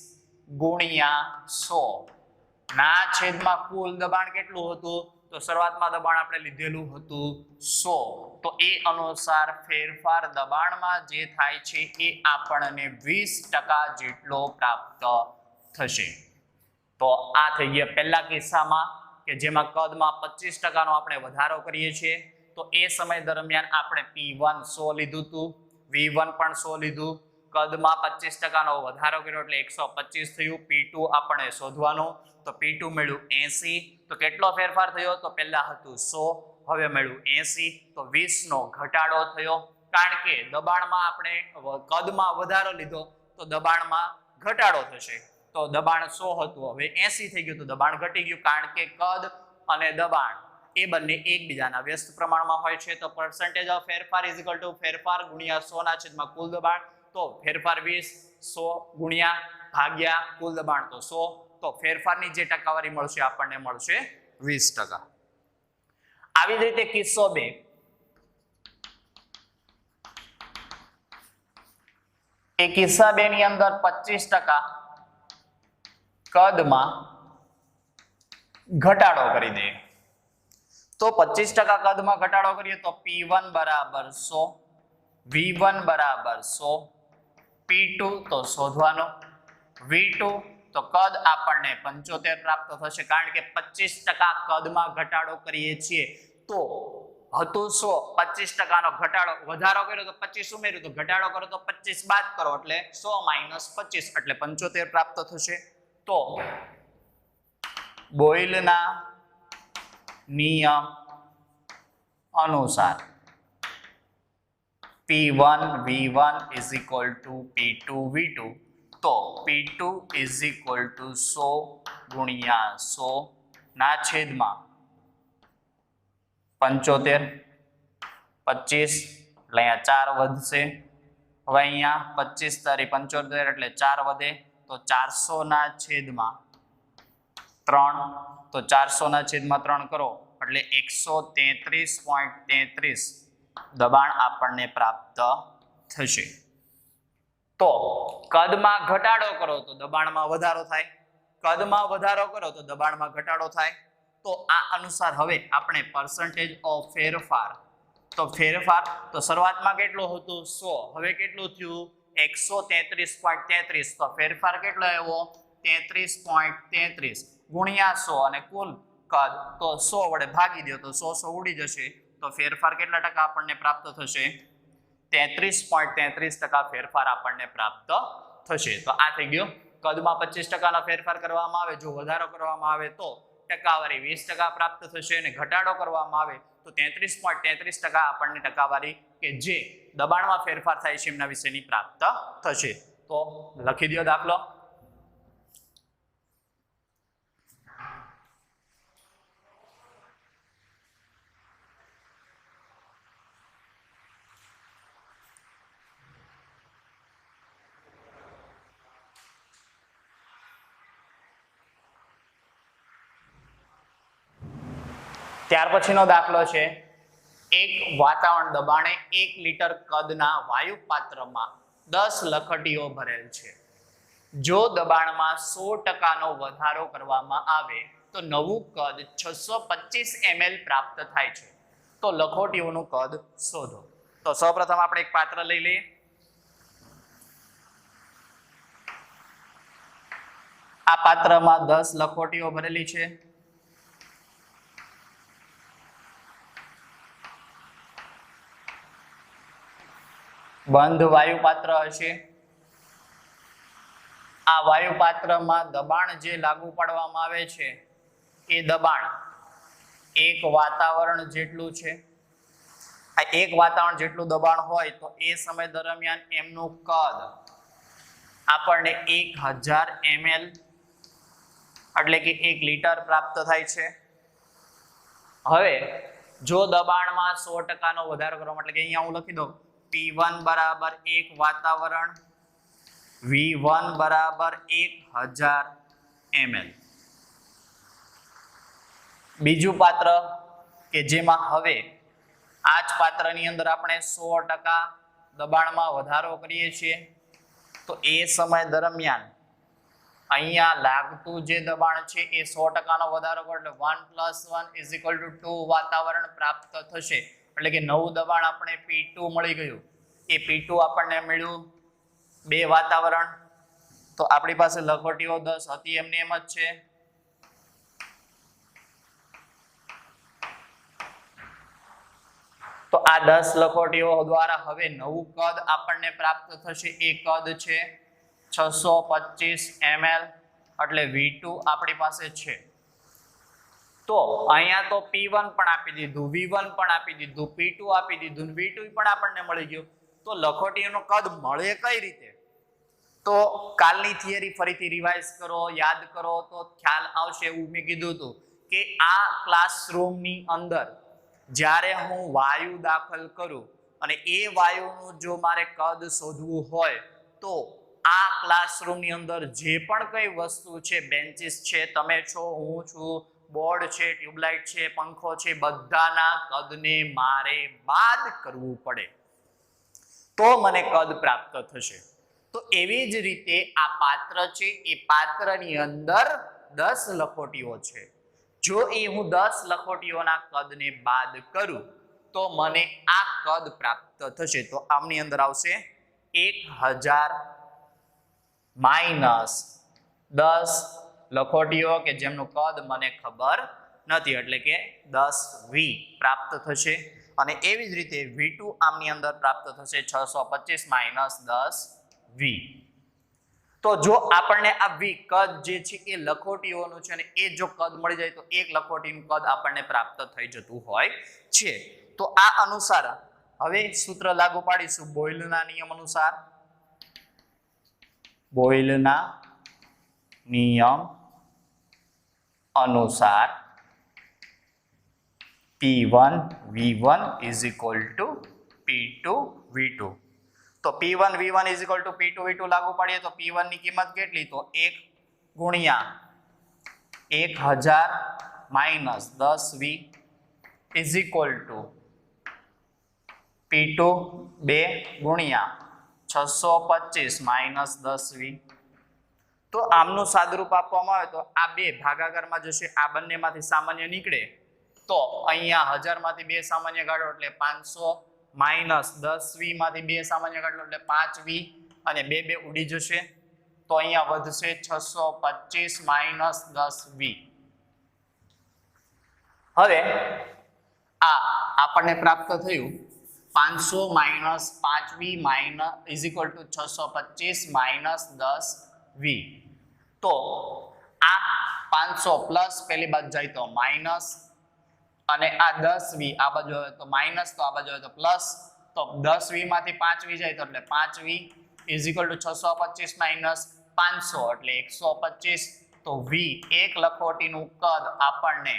ગુણ્યા 100 ના છેદમાં કુલ દબાણ કેટલું હતું તો શરૂઆતમાં દબાણ આપણે લીધેલું હતું 100 તો એ અનુસાર ફેરફાર દબાણમાં જે થાય છે એ આપણને 20% જેટલો પ્રાપ્ત થશે. તો આ થઈ ગયા પહેલા કિસ્સામાં કે જેમાં કદમાં 25% નો આપણે વધારો કરીએ છીએ. તો એ સમય દરમિયાન આપણે P1 100 લીધું હતું, V1 પણ 100 લીધું, કદમાં 25% નો વધારો કર્યો એટલે 125 થયું. P2 આપણે શોધવાનું તો P2 મળ્યું 80 તો કેટલો ફેરફાર થયો તો પહેલા હતું 100 હવે મળ્યું 80 તો 20 નો ઘટાડો થયો કારણ કે દબાણમાં આપણે કદમાં વધારો લીધો તો દબાણમાં ઘટાડો થશે. તો તો દબાણ 100 હતું, હવે 80 થઈ ગયું, તો દબાણ ઘટી ગયું, કારણ કે કદ અને દબાણ એ બંને એકબીજાના વ્યસ્ત પ્રમાણમાં હોય છે. તો percentage of ફેરફાર ઇઝ ઇક્વલ ટુ ફેરફાર ગુણ્યા 100 ના છેદમાં કુલ દબાણ. તો ફેરફાર 20, 100 ગુણ્યા ભાગ્યા કુલ દબાણ તો 100. તો ફેરફારની જે ટકાવારી મળશે આપણને મળશે 20%. આવી જ રીતે કિસ્સો 2, એ કિસ્સા 2 ની અંદર 25% કદમાં ઘટાડો કરી દઈએ. તો 25% કદમાં ઘટાડો કરીએ તો P1 બરાબર 100, V1 બરાબર 100, P2 તો શોધવાનો, V2 તો કદ આપણને 75 પ્રાપ્ત થશે, કારણ કે 25% કદમાં ઘટાડો કરીએ છીએ. તો હતું 100, 25% નો ઘટાડો, વધારો કર્યો તો 25 ઉમેર્યું, તો ઘટાડો કરો તો 25 બાદ કરો, એટલે 100 માઇનસ 25 એટલે 75 પ્રાપ્ત થશે. તો બોયલના નિયમ અનુસાર P1 V1 is equal to P2 V2. તો P2 is equal to 100 ગુણ્યા 100 ના છેદમાં 75, 25 એટલે અહીંયા 4 વધશે. હવે અહીંયા 25 તારી 75 એટલે 4 વધે, તો 400 ના છેદમાં 3, તો 400 ના છેદમાં 3 કરો એટલે 133.33 દબાણ આપણને પ્રાપ્ત થશે. તો કદમાં ઘટાડો કરો તો દબાણમાં વધારો થાય, કદમાં વધારો કરો તો દબાણમાં ઘટાડો થાય. તો આ અનુસાર હવે આપણે percentage of ફેરફાર, તો ફેરફાર તો શરૂઆતમાં કેટલું હતું 100, હવે કેટલું થયું 133.33. તો ફેરફાર કેટલો આવ્યો 33.33 ગુણ્યા 100 અને કુલ કદ તો 100 વડે ભાગી દો તો 100 ઉડી જશે. તો ફેરફાર કેટલા ટકા આપણને પ્રાપ્ત થશે 33.33% ફેરફાર આપણને પ્રાપ્ત થશે. તો આ થઈ ગયો કદમાં 25% નો ફેરફાર કરવામાં આવે, જો વધારો કરવામાં આવે તો ટકાવારી 20% પ્રાપ્ત થશે, અને ઘટાડો કરવામાં આવે તો 33.33% આપણને ટકાવારી કે જે દબાણમાં ફેરફાર થાય છે એમના વિશેની પ્રાપ્ત થશે. તો લખી દો દાખલો. ત્યાર પછીનો દાખલો છે, એક વાતાવરણ દબાણે 1 લીટર કદના વાયુ પાત્રમાં 10 લખટીઓ ભરેલ છે. જો દબાણમાં 100% નો વધારો કરવામાં આવે તો નવું કદ 625 ml પ્રાપ્ત થાય છે. તો લખોટીઓનું કદ શોધો. તો સૌપ્રથમ આપણે એક પાત્ર લઈ લઈએ. આ પાત્રમાં 10 લખોટીઓ ભરેલી છે. બંધ વાયુ પાત્ર હશે. આ વાયુ પાત્રમાં દબાણ જે લાગુ પાડવામાં આવે છે એ દબાણ એક વાતાવરણ જેટલું છે. આ એક વાતાવરણ જેટલું દબાણ હોય તો એ સમય દરમિયાન એમનું કદ આપણને 1000 ml એટલે કે 1 લીટર પ્રાપ્ત થાય છે. હવે જો દબાણમાં 100% નો વધારો કરવામાં, એટલે કે અહીંયા હું લખી દઉં P1 બરાબર 1 વાતાવરણ, V1 બરાબર 1000 ml. બીજું પાત્ર કે જેમાં હવે આ જ પાત્રની અંદર આપણે 100% દબાણમાં વધારો કરીએ છીએ, તો એ સમય દરમિયાન અહીંયા લાગતું જે દબાણ છે એ 100% નો વધારો કરો એટલે 1 + 1 = 2 વાતાવરણ પ્રાપ્ત થશે. એટલે કે નવું દબાણ આપણે P2 મળી ગયું. એ P2 આપણને મળ્યું 2 વાતાવરણ. તો આપણી પાસે લખોટીઓ 10 હતી એમની એમ જ છે. તો આ 10 લખોટીઓ દ્વારા હવે નવું કદ આપણને પ્રાપ્ત થશે. એ કદ છે 625 ml એટલે V2 આપણી પાસે છે. તો અહીંયા તો P1 પણ આપી દીધું, V1 પણ આપી દીધું, P2 આપી દીધું, V2 પણ આપણને મળી ગયું. તો લખોટીઓનું કદ મળે કઈ રીતે? તો તો કાલની થિયરી ફરીથી રિવાઇઝ કરો, યાદ કરો તો ખ્યાલ આવશે. એવું મેં કીધું હતું કે આ ક્લાસરૂમની અંદર જ્યારે હું વાયુ દાખલ કરું અને એ વાયુનું જો મારે કદ શોધવું હોય તો આ ક્લાસરૂમની અંદર જે પણ કઈ વસ્તુ છે, બેન્ચીસ છે, તમે છો, હું છું, બોર્ડ છે, ટ્યુબલાઇટ છે, પંખો છે, બધાના કદને મારે બાદ કરવું પડે તો મને કદ પ્રાપ્ત થશે. તો એવી જ રીતે આ પાત્ર છે, એ પાત્રની અંદર 10 લખોટીઓ છે. જો એ હું 10 લખોટીઓના કદને બાદ કરું તો મને આ કદ પ્રાપ્ત થશે. તો આમની અંદર આવશે 1000 માઇનસ 10 લખોટીઓ કે જેમનું કદ મને ખબર નથી, એટલે કે 10V પ્રાપ્ત થશે. અને એવી જ રીતે V2 આમની અંદર પ્રાપ્ત થશે 625 માઇનસ 10V. તો જો આપણને આ V કદ જે છે એ લખોટીઓનું છે અને એ જો કદ મળી જાય તો એક લખોટીનું કદ આપણને પ્રાપ્ત થઈ જતું હોય છે. તો આ અનુસાર હવે સૂત્ર લાગુ પાડીશું બોયલના નિયમ અનુસાર. બોયલના નિયમ અનુસાર P1 V1 is equal to P2 V2. તો P1 V1 is equal to P2 V2 લાગુ પાડીએ તો P1 ની કિંમત કેટલી? તો 1 ગુણ્યા 1000 minus 10V is equal to P2 2 ગુણ્યા 625 માઇનસ 10V. તો આમનું સાદુરૂપ આપવામાં આવે તો આ બે ભાગાકારમાં જશે, આ બંનેમાંથી સામાન્ય નીકળે તો અહીંયા 1000 માંથી 2 સામાન્ય કાઢો એટલે 500 માઇનસ 10V માંથી 2 સામાન્ય કાઢો એટલે 5V અને 2 2 ઉડી જશે તો અહીંયા વધશે 625 માઇનસ 10V. હવે આ આપણને પ્રાપ્ત થયું 500 minus 5V minus is equal two 625 minus 10V. તો આ 500 પ્લસ પેલી બાજુ જાય તો માઇનસ અને આ 10V આ બાજુ આવે તો માઇનસ, તો આ બાજુ આવે તો પ્લસ. તો 10V માંથી 5V જાય તો એટલે 5V is equal two 625 minus 500 એટલે 125. તો V એક લખોટીનું કદ આપણને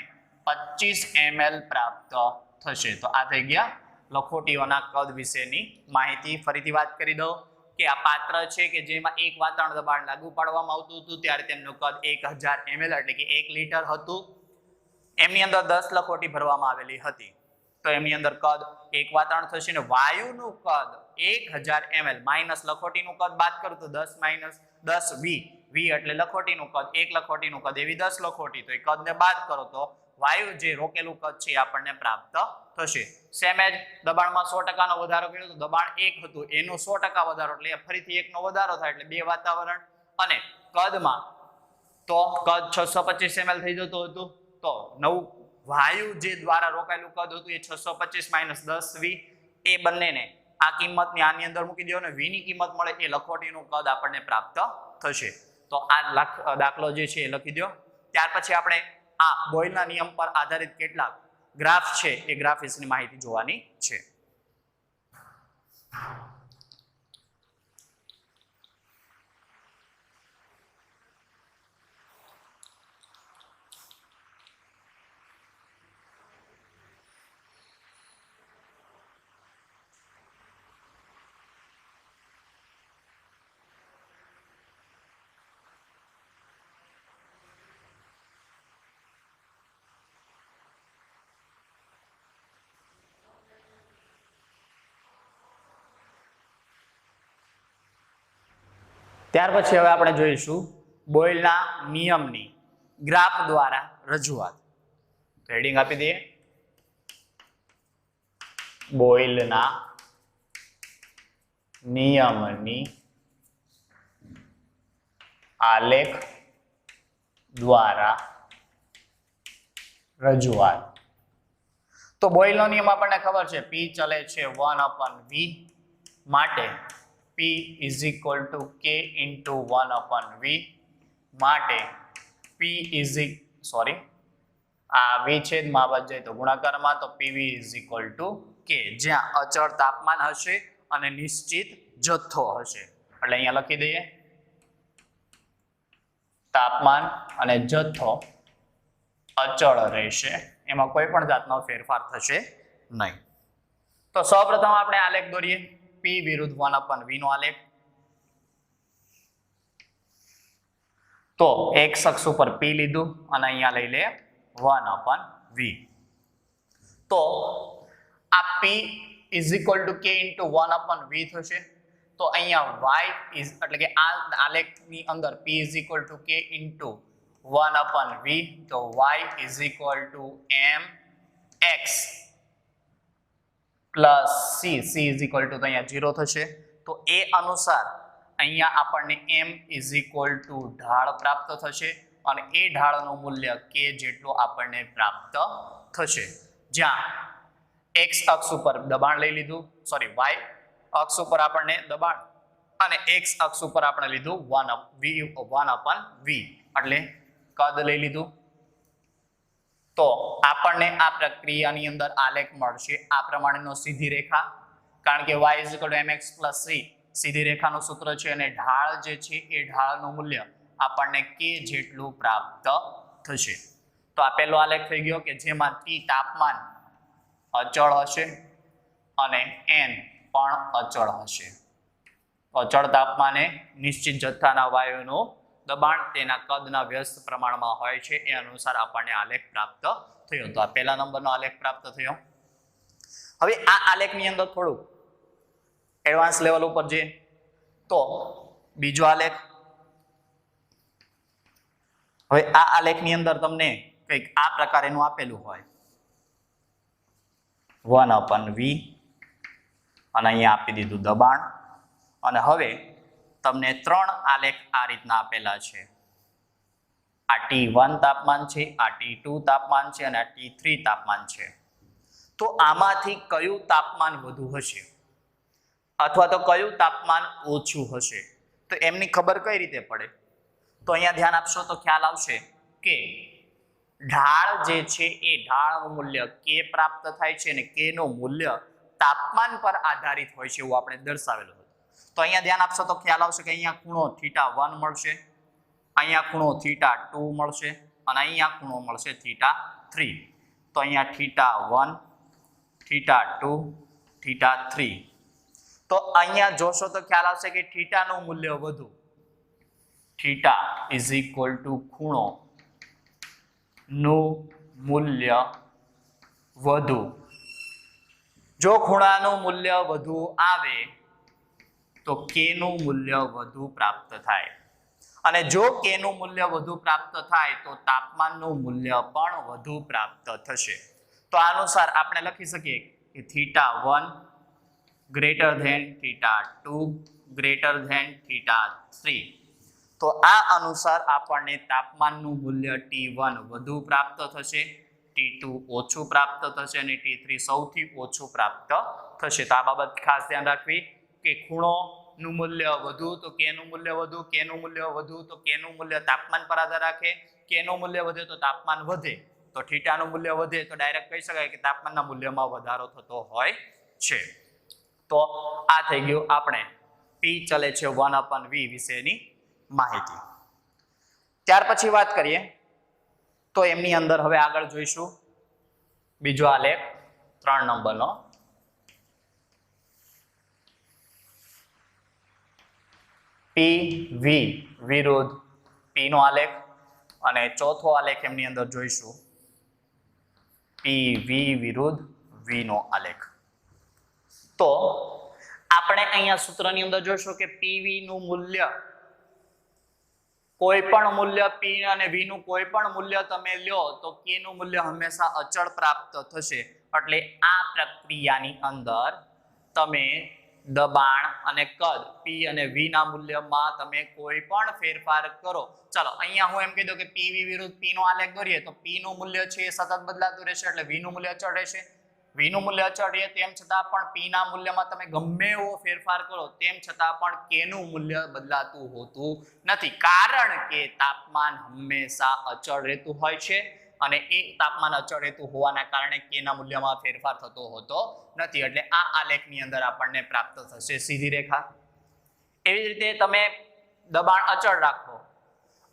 25 ml પ્રાપ્ત થશે. તો આ થઈ ગયા લખોટીઓના કદ વિશેની માહિતી. ફરીથી વાત કરી દઉં કે આ પાત્ર છે કે જેમાં એક વાતાવરણ દબાણ લાગુ પાડવામાં આવતું હતું ત્યારે તેમનું કદ 1000 ml એટલે કે 1 લીટર હતું. એમની અંદર 10 લખોટી ભરવામાં આવેલી હતી તો એમની અંદર કદ એક વાતાવરણ થશે ને વાયુનું કદ 1000 ml માઇનસ લખોટીનું કદ બાદ કરું તો 10 માઇનસ 10V. V એટલે લખોટીનું કદ, એક લખોટીનું કદ એવી 10 લખોટી, તો એ કદને બાદ કરો તો વાયુ જે રોકેલું કદ છે આપણને પ્રાપ્ત થશે. સેમ જ દબાણમાં 100% નો વધારો કર્યો તો દબાણ 1 હતું એનો 100% વધારો એટલે ફરીથી 1 નો વધારો થાય એટલે 2 વાતાવરણ. અને કદમાં તો કદ 625 ml થઈ જતું હતું તો નવું વાયુ જે દ્વારા રોકાયેલું કદ હતું એ 625 માઇનસ 10V. એ બંનેને આ કિંમતની આની અંદર મૂકી દો અને V ની કિંમત મળે એ લખોટીનું કદ આપણને પ્રાપ્ત થશે. તો આ દાખલો જે છે એ લખી દો. ત્યાર પછી આપણે આ બોયલના નિયમ પર આધારિત કેટલાક ગ્રાફ છે એ ગ્રાફ વિશેની માહિતી જોવાની છે. ત્યાર પછી હવે આપણે જોઈશું બોયલના નિયમની ગ્રાફ દ્વારા રજૂઆત. હેડિંગ આપી દઈએ બોયલના નિયમની આલેખ દ્વારા રજૂઆત. તો બોયલનો નિયમ આપણને ખબર છે P ચલે છે 1/V માટે P is equal to K into 1/V માટે P is આ V છેદમાં આ બાજુ જાય તો ગુણાકારમાં તો PV is equal to K, જ્યાં અચળ તાપમાન હશે અને નિશ્ચિત જથ્થો હશે એટલે અહીંયા લખી દઈએ તાપમાન અને જથ્થો અચળ રહેશે, એમાં કોઈ પણ જાતનો ફેરફાર થશે નહીં. તો સૌપ્રથમ આપણે આલેખ દોરીએ, P વિરુદ્ધ 1/V નો આલેખ. તો x અક્ષ ઉપર P લીધું અને અહીંયા લઈ લે 1/V. તો આ P is equal two K into 1/V થશે. તો અહીંયા y ઇઝ એટલે કે આ આલેખની અંદર P is equal two K into 1/V. તો y is equal two mx plus c is equal two અહીંયા 0 થશે. તો એ અનુસાર અહીંયા આપણને m ઇઝ ઇક્વલ ટુ ઢાળ પ્રાપ્ત થશે અને એ ઢાળનું મૂલ્ય k જેટલું આપણને પ્રાપ્ત થશે. જ્યાં x અક્ષ ઉપર દબાણ લઈ લીધું, સોરી y અક્ષ ઉપર આપણને દબાણ અને x અક્ષ ઉપર આપણે લીધું 1/V એટલે કદ લઈ લીધું. તો આપણને આ પ્રક્રિયાની અંદર આલેખ મળશે આ પ્રમાણેનો સીધી રેખા, કારણ કે y mx c સીધી રેખાનું સૂત્ર છે અને ઢાળ જે છે એ ઢાળનું મૂલ્ય આપણને k જેટલું પ્રાપ્ત થશે. તો આ પહેલો આલેખ થઈ ગયો કે જેમાં t તાપમાન અચળ હશે અને n પણ અચળ હશે. અચળ તાપમાને નિશ્ચિત જથ્થાના વાયુનું દબાણ તેના કદના વ્યસ્ત પ્રમાણમાં હોય છે, એ અનુસાર આપણને આલેખ પ્રાપ્ત થયો. તો આ પહેલા નંબરનો આલેખ પ્રાપ્ત થયો. હવે આ આલેખની અંદર થોડું એડવાન્સ લેવલ ઉપર જઈએ તો બીજો આલેખ. હવે આ આલેખની અંદર તમને કંઈક આ પ્રકારેનું આપેલું હોય 1/V અને અહીંયા આપી દીધું દબાણ અને હવે તમને 3 આલેખ આ રીતના આપેલા છે. આ T1 તાપમાન છે, આ T2 તાપમાન છે અને આ T3 તાપમાન છે. તો આમાંથી કયું તાપમાન વધુ હશે અથવા તો કયું તાપમાન ઓછું હશે, તો એમની ખબર કઈ રીતે પડે? તો અહીંયા ધ્યાન આપશો તો ખ્યાલ આવશે કે ઢાળ જે છે એ ઢાળનું મૂલ્ય k પ્રાપ્ત થાય છે અને k નું મૂલ્ય તાપમાન પર આધારિત હોય છે એવું આપણે દર્શાવેલું હતું. તો અહીંયા ધ્યાન આપશો તો ખ્યાલ આવશે કે અહીંયા ખૂણો θ1 મળશે, અહીંયા ખૂણો θ2 મળશે અને અહીંયા ખૂણો મળશે θ3. તો અહીંયા θ1 θ2 θ3. તો અહીંયા જોશો તો ખ્યાલ આવશે કે θ નું મૂલ્ય વધુ, θ ઇઝ ઇક્વલ ટુ ખૂણો નું મૂલ્ય વધુ. જો ખૂણાનું મૂલ્ય વધુ આવે તો k નું મૂલ્ય વધુ પ્રાપ્ત થાય અને જો k નું મૂલ્ય વધુ પ્રાપ્ત થાય તો તાપમાનનું મૂલ્ય પણ વધુ પ્રાપ્ત થશે. તો આ અનુસાર આપણે લખી શકીએ કે θ1 ગ્રેટર ધેન θ2 ગ્રેટર ધેન θ3. તો આ અનુસાર આપણને તાપમાનનું મૂલ્ય T1 વધુ પ્રાપ્ત થશે, T2 ઓછું પ્રાપ્ત થશે અને T3 સૌથી ઓછું પ્રાપ્ત થશે. તો આ બાબત ખાસ ધ્યાન રાખવી કે ખૂણોનું મૂલ્ય વધુ તો k નું મૂલ્ય વધુ, k નું મૂલ્ય વધુ તો k નું મૂલ્ય તાપમાન પર આધાર રાખે, k નું મૂલ્ય વધે તો તાપમાન વધે, તો θ નું મૂલ્ય વધે તો ડાયરેક્ટ કહી શકાય કે તાપમાનના મૂલ્યમાં વધારો થતો હોય છે. તો આ થઈ ગયું આપણે P ચલે છે 1/V વિશેની માહિતી. ત્યાર પછી વાત કરીએ તો એમની અંદર હવે આગળ જોઈશું બીજો આલેખ 3 નંબરનો. PV વિરુદ્ધ P નો આલેખ અને ચોથો આલેખ એમની અંદર જોઈશું PV વિરુદ્ધ V નો આલેખ. તો આપણે અહીંયા સૂત્રની અંદર જોઈશું કે PV નું મૂલ્ય કોઈ પણ મૂલ્ય P અને V નું કોઈ પણ મૂલ્ય તમે લ્યો તો K નું મૂલ્ય હંમેશા અચળ પ્રાપ્ત થશે. એટલે આ પ્રક્રિયાની અંદર તમે દબાણ અને કદ P અને V ના મૂલ્યમાં તમે કોઈ પણ ફેરફાર કરો. ચાલો અહીંયા હું એમ કહી દઉં કે PV વિરુદ્ધ P નો આલેખ દોરીએ તો P નું મૂલ્ય છે એ સતત બદલાતું રહેશે એટલે V નું મૂલ્ય અચળ રહેશે. V નું મૂલ્ય અચળ રહે તેમ છતાં પણ P ના મૂલ્યમાં તમે ગમે એવો ફેરફાર કરો તેમ છતાં પણ K નું મૂલ્ય બદલાતું હોતું નથી, કારણ કે તાપમાન હંમેશા અચળ રહેતું હોય છે અને એ તાપમાન અચળ રહેતું હોવાના કારણે K ના મૂલ્યમાં ફેરફાર થતો હોતો નથી. એટલે આ આલેખની અંદર આપણને પ્રાપ્ત થશે સીધી રેખા. એવી જ રીતે તમે દબાણ અચળ રાખો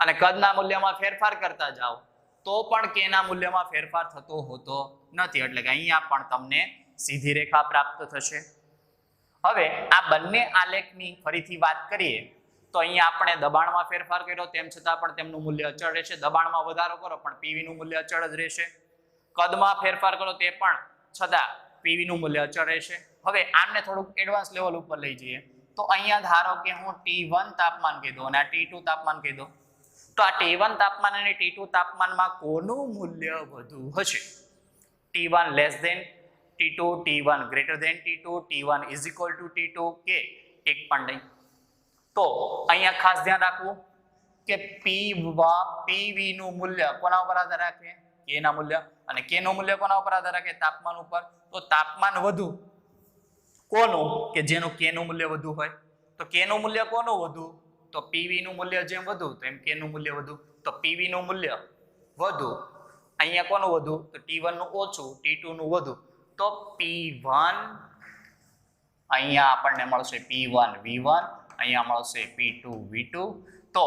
અને કદના મૂલ્યમાં ફેરફાર કરતા જાઓ તો પણ k ના મૂલ્યમાં ફેરફાર થતો હોતો નથી, એટલે કે અહીંયા પણ તમને સીધી રેખા પ્રાપ્ત થશે. હવે આ બંને આલેખની ફરીથી વાત કરીએ તો અહીંયા આપણે દબાણમાં ફેરફાર કર્યો તેમ છતાં પણ તેમનું મૂલ્ય અચળ રહેશે. દબાણમાં વધારો કરો પણ PV નું મૂલ્ય અચળ જ રહેશે. કદમાં ફેરફાર કરો તે પણ છતાં PV નું મૂલ્ય અચળ રહેશે. હવે આમને થોડુંક એડવાન્સ લેવલ ઉપર લઈ જઈએ તો અહીંયા ધારો કે હું T1 તાપમાન કહી દઉં અને આ T2 તાપમાન કહી દઉં, તો આ T1 તાપમાન અને T2 તાપમાનમાં કોનું મૂલ્ય વધુ હશે? T1 less than T2, T1 greater than T2, T1 is equal to T2 કે એક પણ નહીં. તો અહીંયા ખાસ ધ્યાન રાખવું કે PV નું મૂલ્ય કોના ઉપર આધાર રાખે? K ના મૂલ્ય. અને K નું મૂલ્ય કોના ઉપર આધાર રાખે? તાપમાન ઉપર. તો તાપમાન વધુ કોનું? કે જેનું K નું મૂલ્ય વધુ હોય. તો K નું મૂલ્ય કોનું વધુ? તો PV નું મૂલ્ય જેમ વધુ તો એમ K નું મૂલ્ય વધુ. તો PV નું મૂલ્ય વધુ, અહીંયા કોનું વધુ? તો T1 નું ઓછું, T2 નું વધુ. તો P1 અહીંયા આપણને મળશે P1 V1, અહીંયા મળશે P2 V2. તો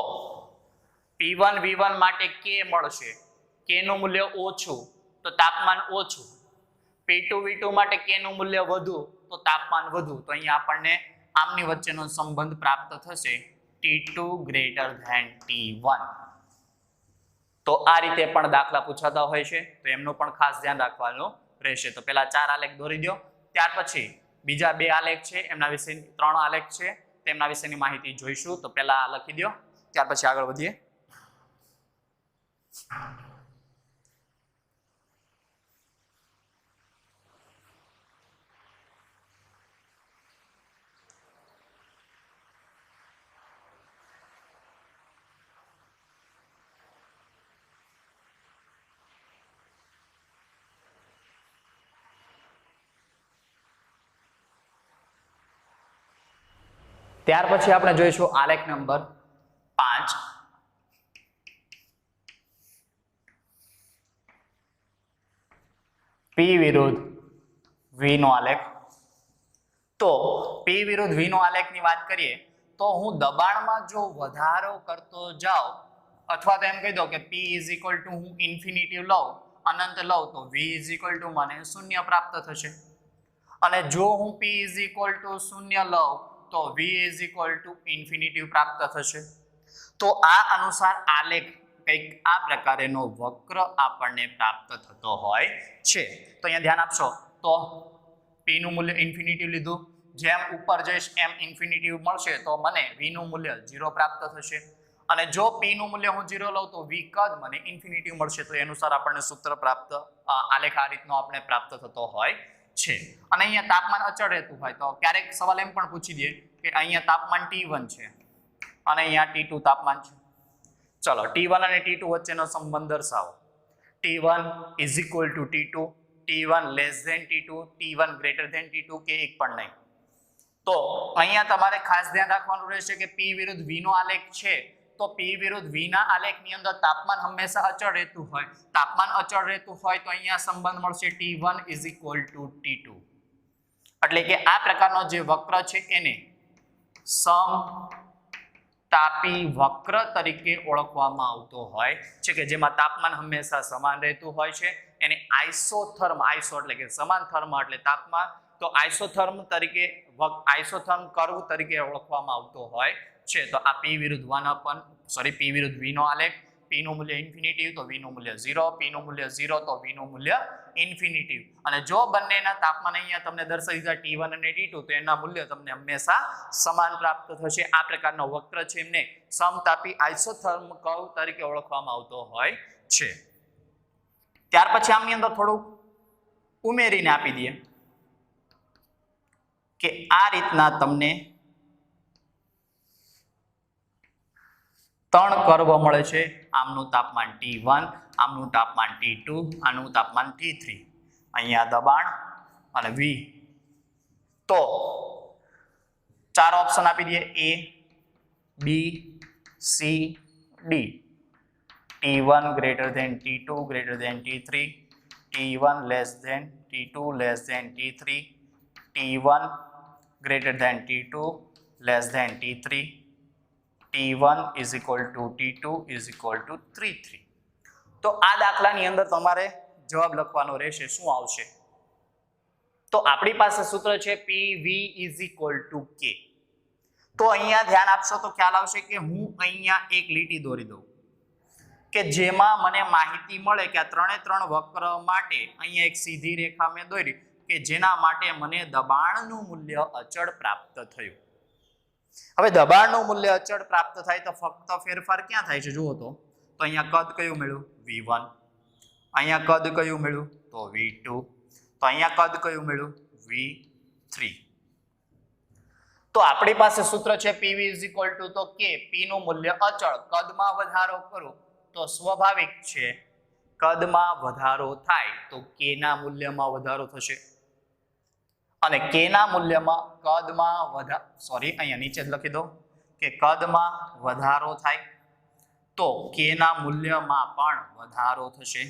P1 V1 માટે K મળશે, K નું મૂલ્ય ઓછું તો તાપમાન ઓછું. P2 V2 માટે K નું મૂલ્ય વધુ તો તાપમાન વધુ. તો અહીંયા આપણને આમની વચ્ચેનો સંબંધ પ્રાપ્ત થશે T2 ગ્રેટર ધેન T1. તો આ રીતે પણ દાખલા પૂછાતા હોય છે, તો એમનું પણ ખાસ ધ્યાન રાખવાનું રહેશે. તો પેલા 4 આલેખ દોરી દો, ત્યાર પછી બીજા 2 આલેખ છે એમના વિશે 3 આલેખ છે તેમના વિશેની માહિતી જોઈશું. તો પેલા લખી દો, ત્યાર પછી આગળ વધીએ. ત્યાર પછી આપણે જોઈશું આલેખ નંબર 5. P વિરુદ્ધ V નો આલેખ. તો P વિરુદ્ધ V નો આલેખની વાત કરીએ તો હું દબાણમાં જો વધારો કરતો જાઉં અથવા તો એમ કહી દો કે P ઇઝ ઇક્વલ ટુ હું ઇન્ફિનિટિવ લઉં, અનંત લઉં, તો V ઇઝ ઇક્વલ ટુ મને 0 પ્રાપ્ત થશે. અને જો હું P ઇઝ ઇક્વલ ટુ 0 લઉં તો V is equal two infinitive પ્રાપ્ત થશે. તો આ અનુસાર આલેખ કંઈક આ પ્રકારેનો વક્ર આપણને પ્રાપ્ત થતો હોય છે. તો અહીંયા ધ્યાન આપશો તો P નું મૂલ્ય ઇન્ફિનિટિવ લીધું, જેમ ઉપર જઈશ એમ ઇન્ફિનિટિવ મળશે તો મને V નું મૂલ્ય 0 પ્રાપ્ત થશે. અને જો P નું મૂલ્ય હું 0 લઉં તો V કદ મને ઇન્ફિનિટિવ મળશે. તો એ અનુસાર આપણને સૂત્ર પ્રાપ્ત આલેખ આ રીતનો આપણે પ્રાપ્ત થતો હોય છે. અને અહીંયા તાપમાન અચળ રહેતું હોય તો ક્યારેક સવાલ એમ પણ પૂછી દે કે અહીંયા તાપમાન T1 છે અને અહીંયા T2 તાપમાન છે. ચલો T1 અને T2 વચ્ચેનો સંબંધ દર્શાવો. T1 is equal to T2, T1 less than T2, T1 greater than T2 કે એક પણ નહીં. તો અહીંયા તમારે ખાસ ધ્યાન રાખવાનું રહેશે કે P વિરુદ્ધ V નો આલેખ છે તો P વિરુદ્ધ V ના આલેખની અંદર તાપમાન હંમેશા અચળ રહેતું હોય. તાપમાન અચળ રહેતું હોય તો અહીંયા સંબંધ મળશે T1 is equal to T2. એટલે કે આ પ્રકારનો જે વક્ર છે એને સમતાપી વક્ર તરીકે ઓળખવામાં આવતો હોય છે, કે જેમાં તાપમાન હંમેશા સમાન રહેતું હોય છે. એને આઇસોથર્મ, આઇસો એટલે કે સમાન થર્મ એટલે તાપમાન, તો આઇસોથર્મ તરીકે આઇસોથર્મ કર્વ તરીકે ઓળખવામાં આવતો હોય છે. તો આ P વિરુદ્ધ P વિરુદ્ધ V નો આલેખ. P નું મૂલ્ય ઇન્ફિનિટિવ તો V નું મૂલ્ય 0, P નું મૂલ્ય 0 તો V નું મૂલ્ય ઇન્ફિનિટિવ. અને જો બંનેના તાપમાન અહીંયા તમને દર્શાવી દીધા T1 અને T2 તો એના મૂલ્ય તમને હંમેશા સમાન પ્રાપ્ત થશે. આ પ્રકારનો વક્ર છે એમને સમતાપી આઇસોથર્મ કર્વ તરીકે ઓળખવામાં આવતો હોય છે. ત્યાર પછી આમની અંદર થોડું ઉમેરીને આપી દઈએ કે આ રીતના તમને 3 કર્વ મળે છે. આમનું તાપમાન T1, આમનું તાપમાન T2, આનું તાપમાન T3. અહીંયા દબાણ અને V. તો 4 ઓપ્શન આપી દઈએ A, B, C, D. T1 greater than T2 greater than T3, T1 less than T2 less than T3, T1 greater than T2 less than T3, T1 is equal to T2 is equal to 3 તો આ દાખલાની અંદર તમારે જવાબ લખવાનો રહેશે. શું આવશે? તો આપણી પાસે સૂત્ર છે PV is equal to K. તો અહીંયા ધ્યાન આપશો તો ખ્યાલ આવશે કે હું અહીંયા એક લીટી દોરી દઉં કે જેમાં મને માહિતી મળે કે આ ત્રણે ત્રણ વક્ર માટે અહીંયા એક સીધી રેખા મેં દોરી કે જેના માટે મને દબાણનું મૂલ્ય અચળ પ્રાપ્ત થયું. હવે દબાણનું મૂલ્ય અચળ પ્રાપ્ત થાય તો ફક્ત ફેરફાર ક્યાં થાય છે જુઓ તો અહીંયા કદ કયું મળ્યું? V1. અહીંયા કદ કયું મળ્યું? તો V2. તો અહીંયા કદ કયું મળ્યું? V3. તો આપણી પાસે સૂત્ર છે PV તો K. P નું મૂલ્ય અચળ, કદમાં વધારો કરું તો સ્વાભાવિક છે કદમાં વધારો થાય તો K ના મૂલ્યમાં વધારો થશે અને K ના મૂલ્યમાં અહીંયા નીચે જ લખી દો કે કદમાં વધારો થાય તો K ના મૂલ્યમાં પણ વધારો થશે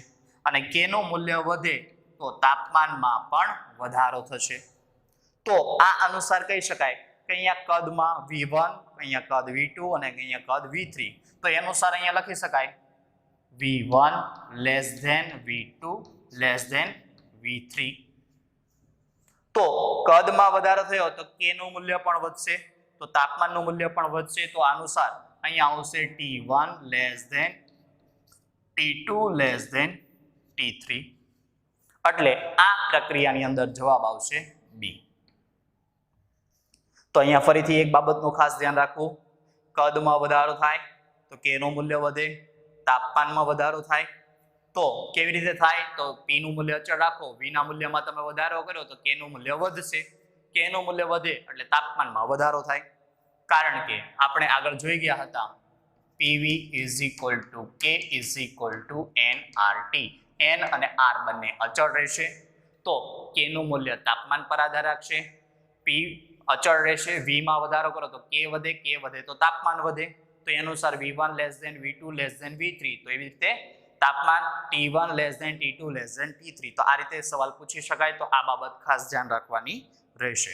અને K નું મૂલ્ય વધે તો તાપમાનમાં પણ વધારો થશે. તો આ અનુસાર કહી શકાય કે અહીંયા કદમાં V1, અહીંયા કદ V2 અને અહીંયા કદ V3. તો એ અનુસાર અહીંયા લખી શકાય V1 less than V2 less than V3. તો કદમાં વધારો થયો તો K નું મૂલ્ય પણ વધશે તો તાપમાનનું મૂલ્ય પણ વધશે. તો અનુસાર અહીંયા આવશે T1 less than T2 less than T3. એટલે આ પ્રક્રિયાની અંદર જવાબ આવશે B. તો અહીંયા ફરીથી એક બાબતનું ખાસ ધ્યાન રાખવું, કદમાં વધારો થાય તો K નું મૂલ્ય વધે, તાપમાનમાં વધારો થાય તો કેવી રીતે થાય? તો P નું મૂલ્ય અચળ રાખો, V ના મૂલ્યમાં તમે વધારો કર્યો તો K નું મૂલ્ય વધશે. K નું મૂલ્ય વધે એટલે તાપમાનમાં વધારો થાય. કારણ કે આપણે આગળ જોઈ ગયા હતા PV K nRT. N અને R બંને અચળ રહેશે તો K નું મૂલ્ય તાપમાન પર આધાર રાખશે. P અચળ રહેશે, V માં વધારો કરો તો K વધે તો તાપમાન વધે. તો એ અનુસાર V1 less than V2 less than V3. તો એવી રીતે તાપમાન T1 less than T2 less than T3. તો આ રીતે સવાલ પૂછી શકાય. તો આ બાબત ખાસ ધ્યાન રાખવાની રહેશે.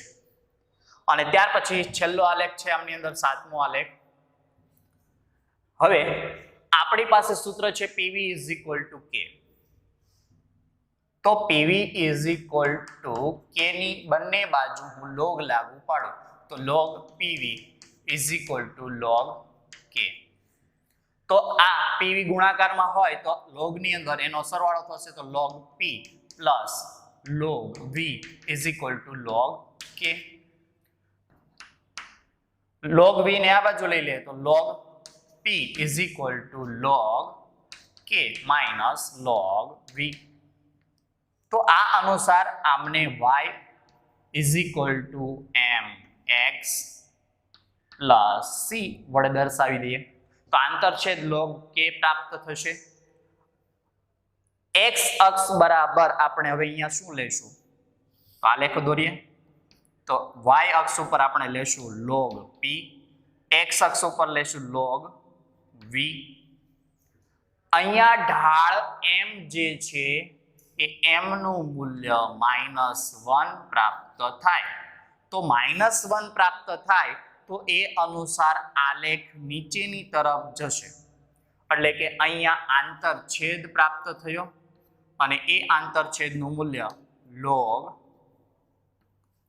અને ત્યાર પછી છેલ્લો આલેખ છે આમની અંદર, સાતમો આલેખ. હવે આપણી પાસે સૂત્ર છે PV K. તો PV K ની બંને બાજુ હું log લાગુ પાડું તો log PV log K. તો આ PV ગુણાકારમાં હોય તો log ની અંદર એનો સરવાળો થશે તો log P plus log V log K. log V ને આ બાજુ લઈ લે તો log P log K minus log V. તો આ અનુસાર આમને y mx plus c વડે દર્શાવી દઈએ તો આંતરછેદ log K પ્રાપ્ત થશે. x અક્ષ બરાબર આપણે હવે અહીંયા શું લેશું? તો આલેખ દોરીએ તો y અક્ષ ઉપર આપણે લેશું log P, x અક્ષ ઉપર લેશું log V. અહીંયા ઢાળ m જે છે એ m નું મૂલ્ય -1 પ્રાપ્ત થાય. તો -1 પ્રાપ્ત થાય તો એ અનુસાર આલેખ નીચેની તરફ જશે. એટલે કે અહીંયા આંતરછેદ પ્રાપ્ત થયો અને એ આંતરછેદનું મૂલ્ય log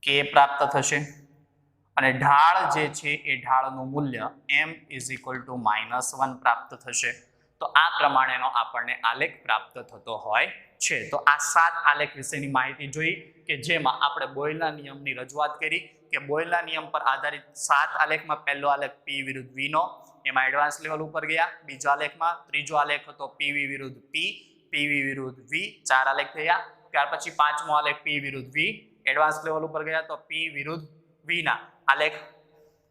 K પ્રાપ્ત થશે અને ઢાળ જે છે એ ઢાળનું મૂલ્ય m -1 પ્રાપ્ત થશે. તો આ પ્રમાણેનો આપણને આલેખ પ્રાપ્ત થતો હોય છે. તો આ 7 આલેખ વિશેની માહિતી જોઈ કે જેમાં આપણે બોયલના નિયમની રજૂઆત કરી કે બોયલના નિયમ પર આધારિત 7 આલેખમાં પહેલો આલેખ P વિરુદ્ધ V નો, એમાં એડવાન્સ લેવલ ઉપર ગયા. બીજો આલેખમાં ત્રીજો આલેખ હતો PV વિરુદ્ધ P, PV વિરુદ્ધ V, 4 આલેખ થયા. ત્યાર પછી પાંચમો આલેખ P વિરુદ્ધ V, એડવાન્સ લેવલ ઉપર ગયા તો P વિરુદ્ધ V ના આલેખ.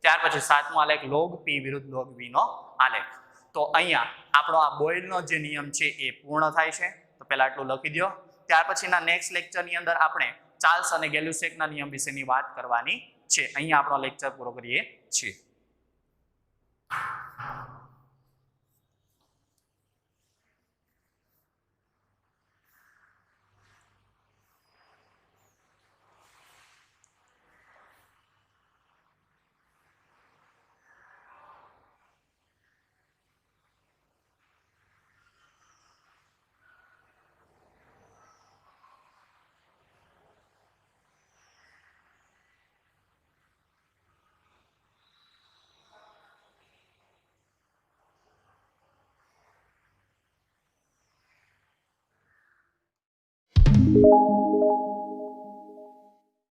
ત્યાર પછી સાતમો આલેખ log P વિરુદ્ધ log V નો આલેખ. તો અહીંયા આપણો આ બોયલનો જે નિયમ છે એ પૂર્ણ થાય છે. તો પહેલા આટલું લખી દો. ત્યાર પછીના નેક્સ્ટ લેક્ચરની અંદર આપણે ચાર્લ્સ અને ગેલુસેકના નિયમ વિશેની વાત કરવાની છે. અહીંયા આપણો લેક્ચર પૂરો કરીએ છીએ. છે.